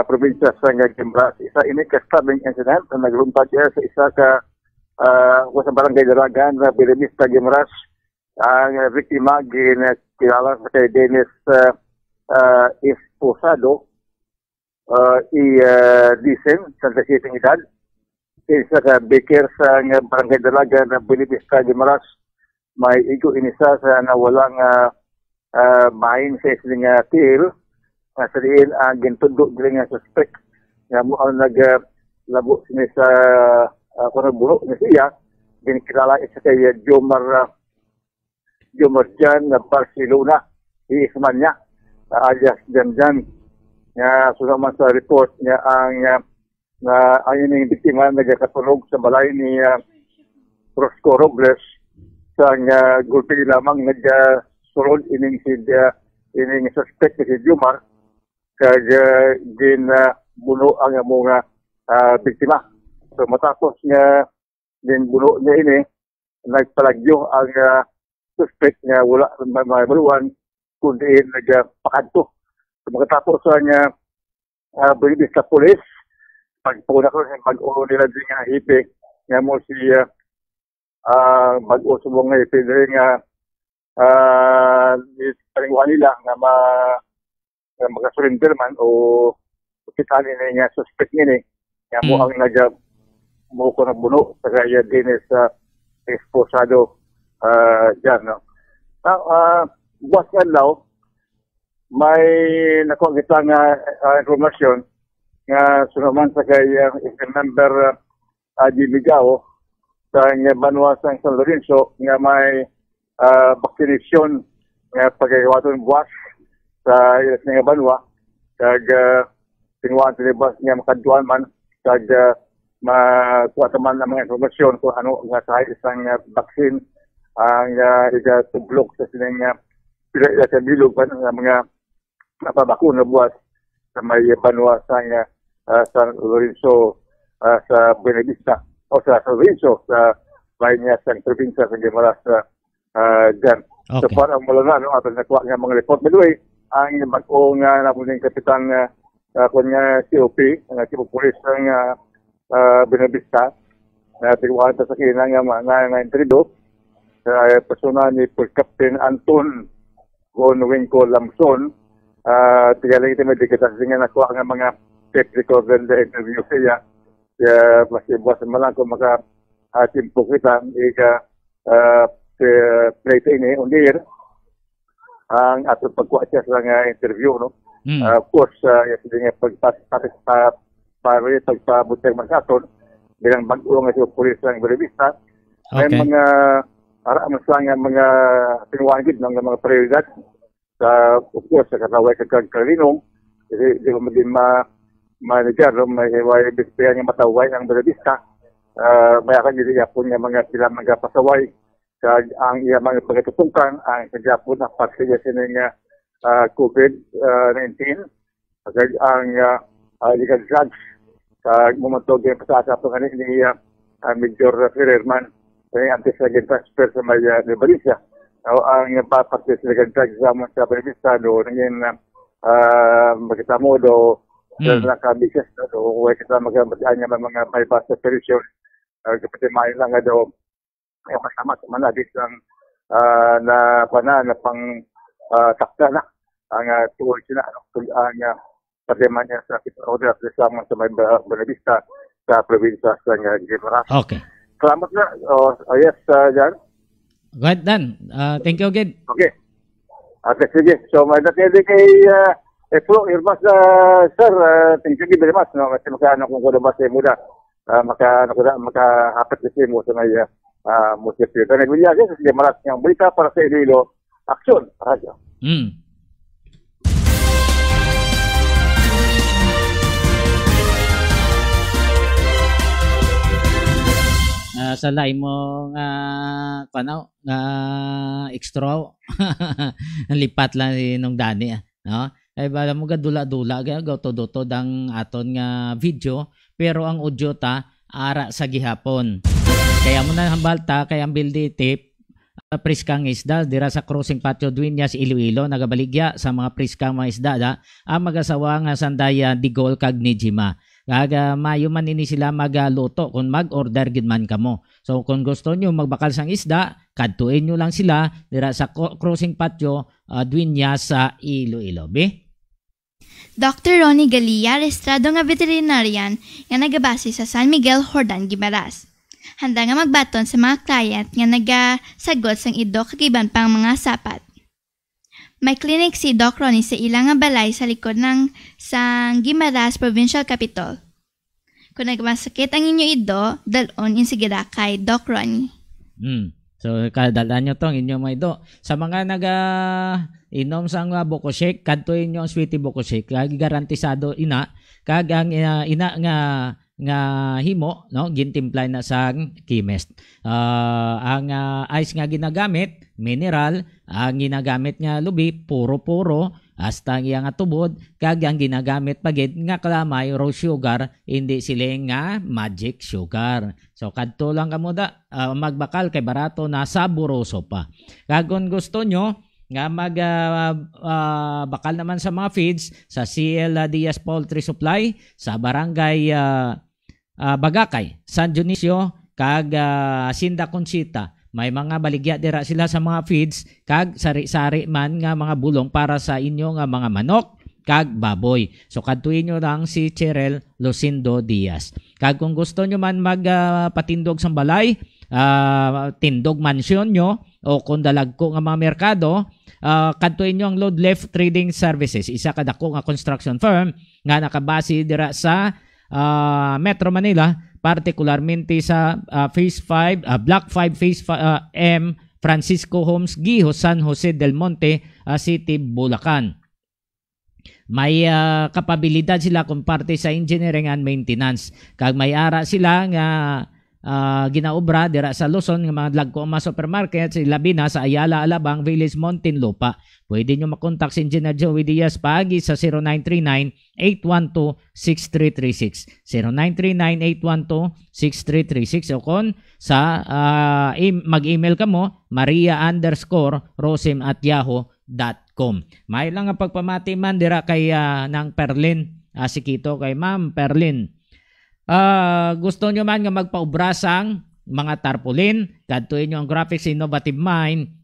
probinsya sa Guimaras. Isa ini ka stabbing incident na naglumpad sa isa ka sa barangay Daragan na Birimista Guimaras. Ang biktima kilala sa kay Dennis Esposado Dicen, sa desising edad. Isa ka baker sa barangay Daragan na Birimista Guimaras. May igo inisa sa nawalang main sa isling tiil. Sa diin ang gintudok dili nga suspect nga mo ang naglabo sini sa bulo ni siya. Ginikilala isa kay Jomar Jan na Barcelona, iisman niya, alias Jan. Nga sunaman sa report niya ang yung biktima nagkatulog sa balay ni Rosco Robles sa gulpi lamang nagsurod ining suspect si Jomar kag buno ang mga biktima. So matapos nga buno niya ini, nagpalagyo ang suspect nga wala mabaluan kundi nagpakadto. So makatapos nga bilibis sa pulis, pagpuna ko mag-ulo nila din nga hipi nga mo si mag-usubong nga hipi din nga palingwa nila nga mag-surrender man o kitali na nga suspect nini nga mo ang mo ko nagbuno sa kaya Dennis Esposado dyan. No? Buwas nga law, may nakuha kita nga informasyon nga sunaman sa kaya member Jimigao sa nga Banwa sa San Lorenzo nga may vaccination nga pagkakawaton buwas sa ilas nga Banwa kag tinuwaan sa libas nga makadduan man kag makuha taman ng mga informasyon kung ano nga sa isang vaccine ang tublok sa sining pila sa bilog pa ng mga napabakuna buwas sa may Banwa sa San Lorenzo sa Buenavista o sa San Lorenzo sa bayan niya sa probinsya sa Guimaras dyan. Okay. So para mula na, ato nakuha nga mga report. By the way, ang mag-o nga napunin kapitan kung nga COP, ang Chief of Police ng Buenavista, na tiguan sa kinang nga intrido, persona ni Police Captain Anton Gonwinco Lamson, tigalang ito may dikita nga nakuha nga mga tape recorder na interview siya. Kaya mas ibuwas naman lang kung maka-timpo kita, plate ini undir ang ato pagkuha siya sa nga interview, no? Of course, yung pagpabutang magkaton bilang bago nga siya pulis ng Buenavista. May mga araman sa mga tinuwagid ng mga prioridad sa, of course, sa kataway kagkarinong kasi di ko maging manager, may bispeyan nga mataway ng Buenavista. May akan dili yapon nga mga sila mga pasaway kag ang iya mga pagkatutungkan ang kagyapon na parte niya sining COVID-19 kag ang legal drugs kag mumatog yung pasasa po ni Major Ferrerman ang anti-second transfer sa may Valencia. Ang papakit sa legal drugs sa Buenavista do nangin makita mo do nakabisnes do huwag kita magabadaan niya mga bypass operation kapit main lang nga do ay kasama sa manadis ang na pang takda na ang tuwag sila ang problema niya sa order sa mga sa may Buenavista sa probinsya sa Guimaras. Okay. Salamat na. Yes, Jan. Go ahead, Dan. Thank you again. Okay. Okay, sige. So, natili kay Flo, Irmas, sir, thank you very much. No? Kasi makaano kung kuno ba sa muda. Makahapat kasi mo sa may munisipyo. Kaya nagbilyag, sige, maras niyang balita para sa Iloilo. Aksyon, radyo. Sa lain mo extra lipat lang nung dani no ay bala mo gadula-dula gato-doto dang aton nga video pero ang audio ta ara sa gihapon kaya mo na hambalta kay ang bildi tip priskang isda dira sa crossing patio Dueñas Iloilo nagabaligya sa mga priskang mga isda ang mag-asawa nga Sandaya Digol kag Nijima. Kaga mayo man ini sila magluto kung mag-order gid man kamo. So kung gusto nyo magbakal sang isda, kadtuin nyo lang sila dira sa crossing patio Dueñas sa Iloilo. Dr. Ronnie Galia, restrado nga veterinarian nga nagabase sa San Miguel, Jordan, Gibaras. Handa nga magbaton sa mga client nga nagasagot sang ido kagiban pang mga sapat. May clinic si Doc Ronnie sa ilang nga balay sa likod ng sang Guimaras Provincial Capital. Kung nagmasakit ang inyo ido, dalon insigida kay Doc Ronnie. So kadalaan nyo tong inyong mga ido. Sa mga inom sang buko shake, kadtuin nyo ang sweetie buko shake. Kag garantisado ina, kag ang ina nga himo no gintimplay na sang chemist. Ang ice nga ginagamit mineral, ang ginagamit nga lubi puro hasta ang iyang tubod kag ang ginagamit pagid nga kalamay raw sugar hindi sila nga magic sugar. So kadto lang kamo magbakal kay barato na saboroso pa. Kag kung gusto nyo nga bakal naman sa mga feeds sa CL Diaz Poultry Supply sa barangay Bagakay, San Dionisio kag Sinda Conchita. May mga baligya dira sila sa mga feeds kag sari-sari man nga mga bulong para sa inyo nga mga manok kag baboy. So kadtuin nyo lang si Cheryl Lucindo Diaz. Kag kung gusto nyo man magpatindog sa balay, tindog mansion nyo o kung dalagko nga mga merkado, kadtuin nyo ang Load Left Trading Services, isa kadako nga construction firm nga nakabase dira sa Metro Manila, particularmente sa Phase 5, Block 5 Phase M, Francisco Homes, Gihos, San Jose del Monte, City, Bulacan. May kapabilidad sila kung parte sa engineering and maintenance. Kag may ara sila nga ginaobra dira sa Luzon nga mga dagko mga supermarket sa labi na sa Ayala, Alabang, Village, Muntinlupa. Pwede nyo makontak si Engineer Joey Diaz paagi sa 0939-812-6336. 0939-812-6336 o kon sa mag-email ka mo maria_rosim@yahoo.com. May lang nga pagpamati man dira kay ng Perlin Sikito kay Ma'am Perlin. Gusto nyo man nga magpaubrasang mga tarpaulin, kadtuin nyo ang Graphics Innovative Mind,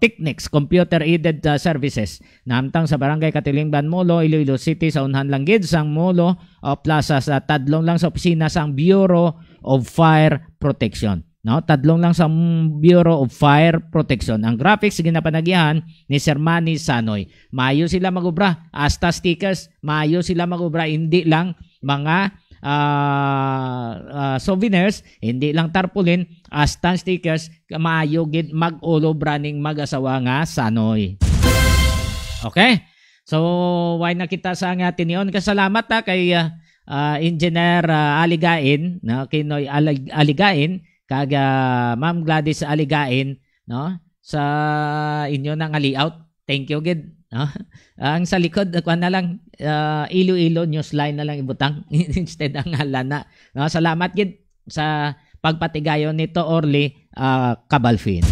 Technics, Computer Aided Services. Namtang sa Barangay Katilingban, Molo, Iloilo City, sa unhan lang gid sang Molo Plaza sa tadlong lang sa opisina sang Bureau of Fire Protection. No, tadlong lang sa Bureau of Fire Protection. Ang graphics ginapanagihan ni Sir Manny Sanoy. Maayo sila magubra, hasta stickers, maayo sila magubra, hindi lang mga souvenirs, hindi lang tarpaulin, hasta stickers, maayo gid mag-ulo braning mag-asawa nga Sanoy. Okay? So, why nakita sa nga tinion? Kasalamat kay Engineer Aligain, no? Kinoy Aligain, kag Ma'am Gladys Aligain, no? Sa inyo nang layout. Thank you gid, no? Ang sa likod kuan na lang Iloilo Newsline na lang ibutang instead ang halana. No? Salamat gid sa pagpatigayon nito Orly Cabalfin.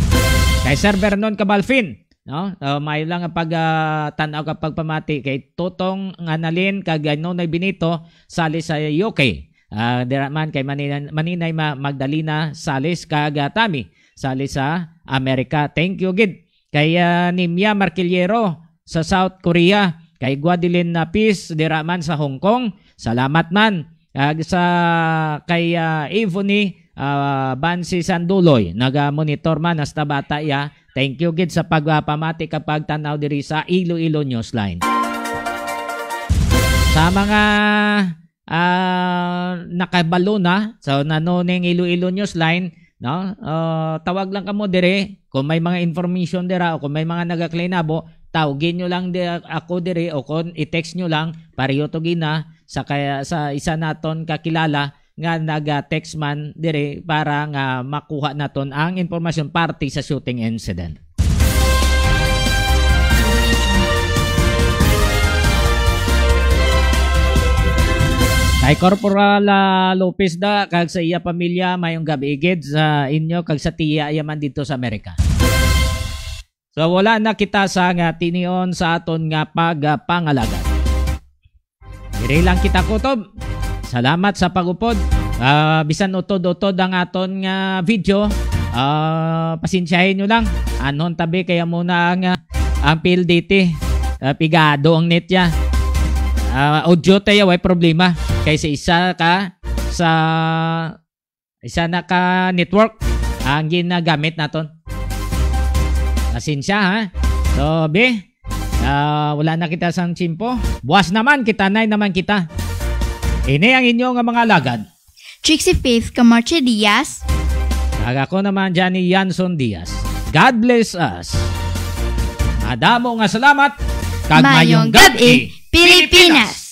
Kay Sir Vernon Cabalfin, no? May lang ang pag-tanaw kapag pamati kay Totong Analin kag Nonoy Benito Salis sa UK. Diraman kay Maninay Magdalena Salis kag Tami Salis sa Amerika. Thank you gid. Kay Nimia Marquillero sa South Korea. Kay Guadeline Napis diraman sa Hong Kong. Salamat man. Kay Ivony Bansi Sanduloy. Naga-monitor man hasta bata ya Thank you gid sa pagpamati kapag tanaw diri sa Iloilo Newsline. Sa mga nakabalo na so nanoning Iloilo Newsline, no? Tawag lang kamo dire kung may mga information dira o kung may mga nagaklainabo, tawagin nyo lang ako dire o kung i-text nyo lang pareho to gina sa isa naton kakilala nga naga-text man dire para nga makuha naton ang impormasyon parte sa shooting incident. Kay Corporal Lopez da kag sa iya pamilya mayong gabi gid sa inyo kag sa tiya yaman dito sa Amerika. So wala na kita sa nga tinion sa aton nga pagpangalaga. Diri lang kita kutob. Salamat sa pagupod. Bisan utod-utod ang aton nga video. Pasensyahin nyo lang. Anon tabi kaya muna ang PLDT. Pigado ang net ya. Audio tayo way problema. Kaysa isa na ka network ang ginagamit naton. Pasensya ha. So wala na kita sang chimpo. Buwas naman kita, nay naman kita. Ini ang inyong mga lagad. Trixie Faith Camarche Diaz. Kag ako naman Johnny Yanson Diaz. God bless us. Madamo nga salamat. Kag mayong gabi, Pilipinas.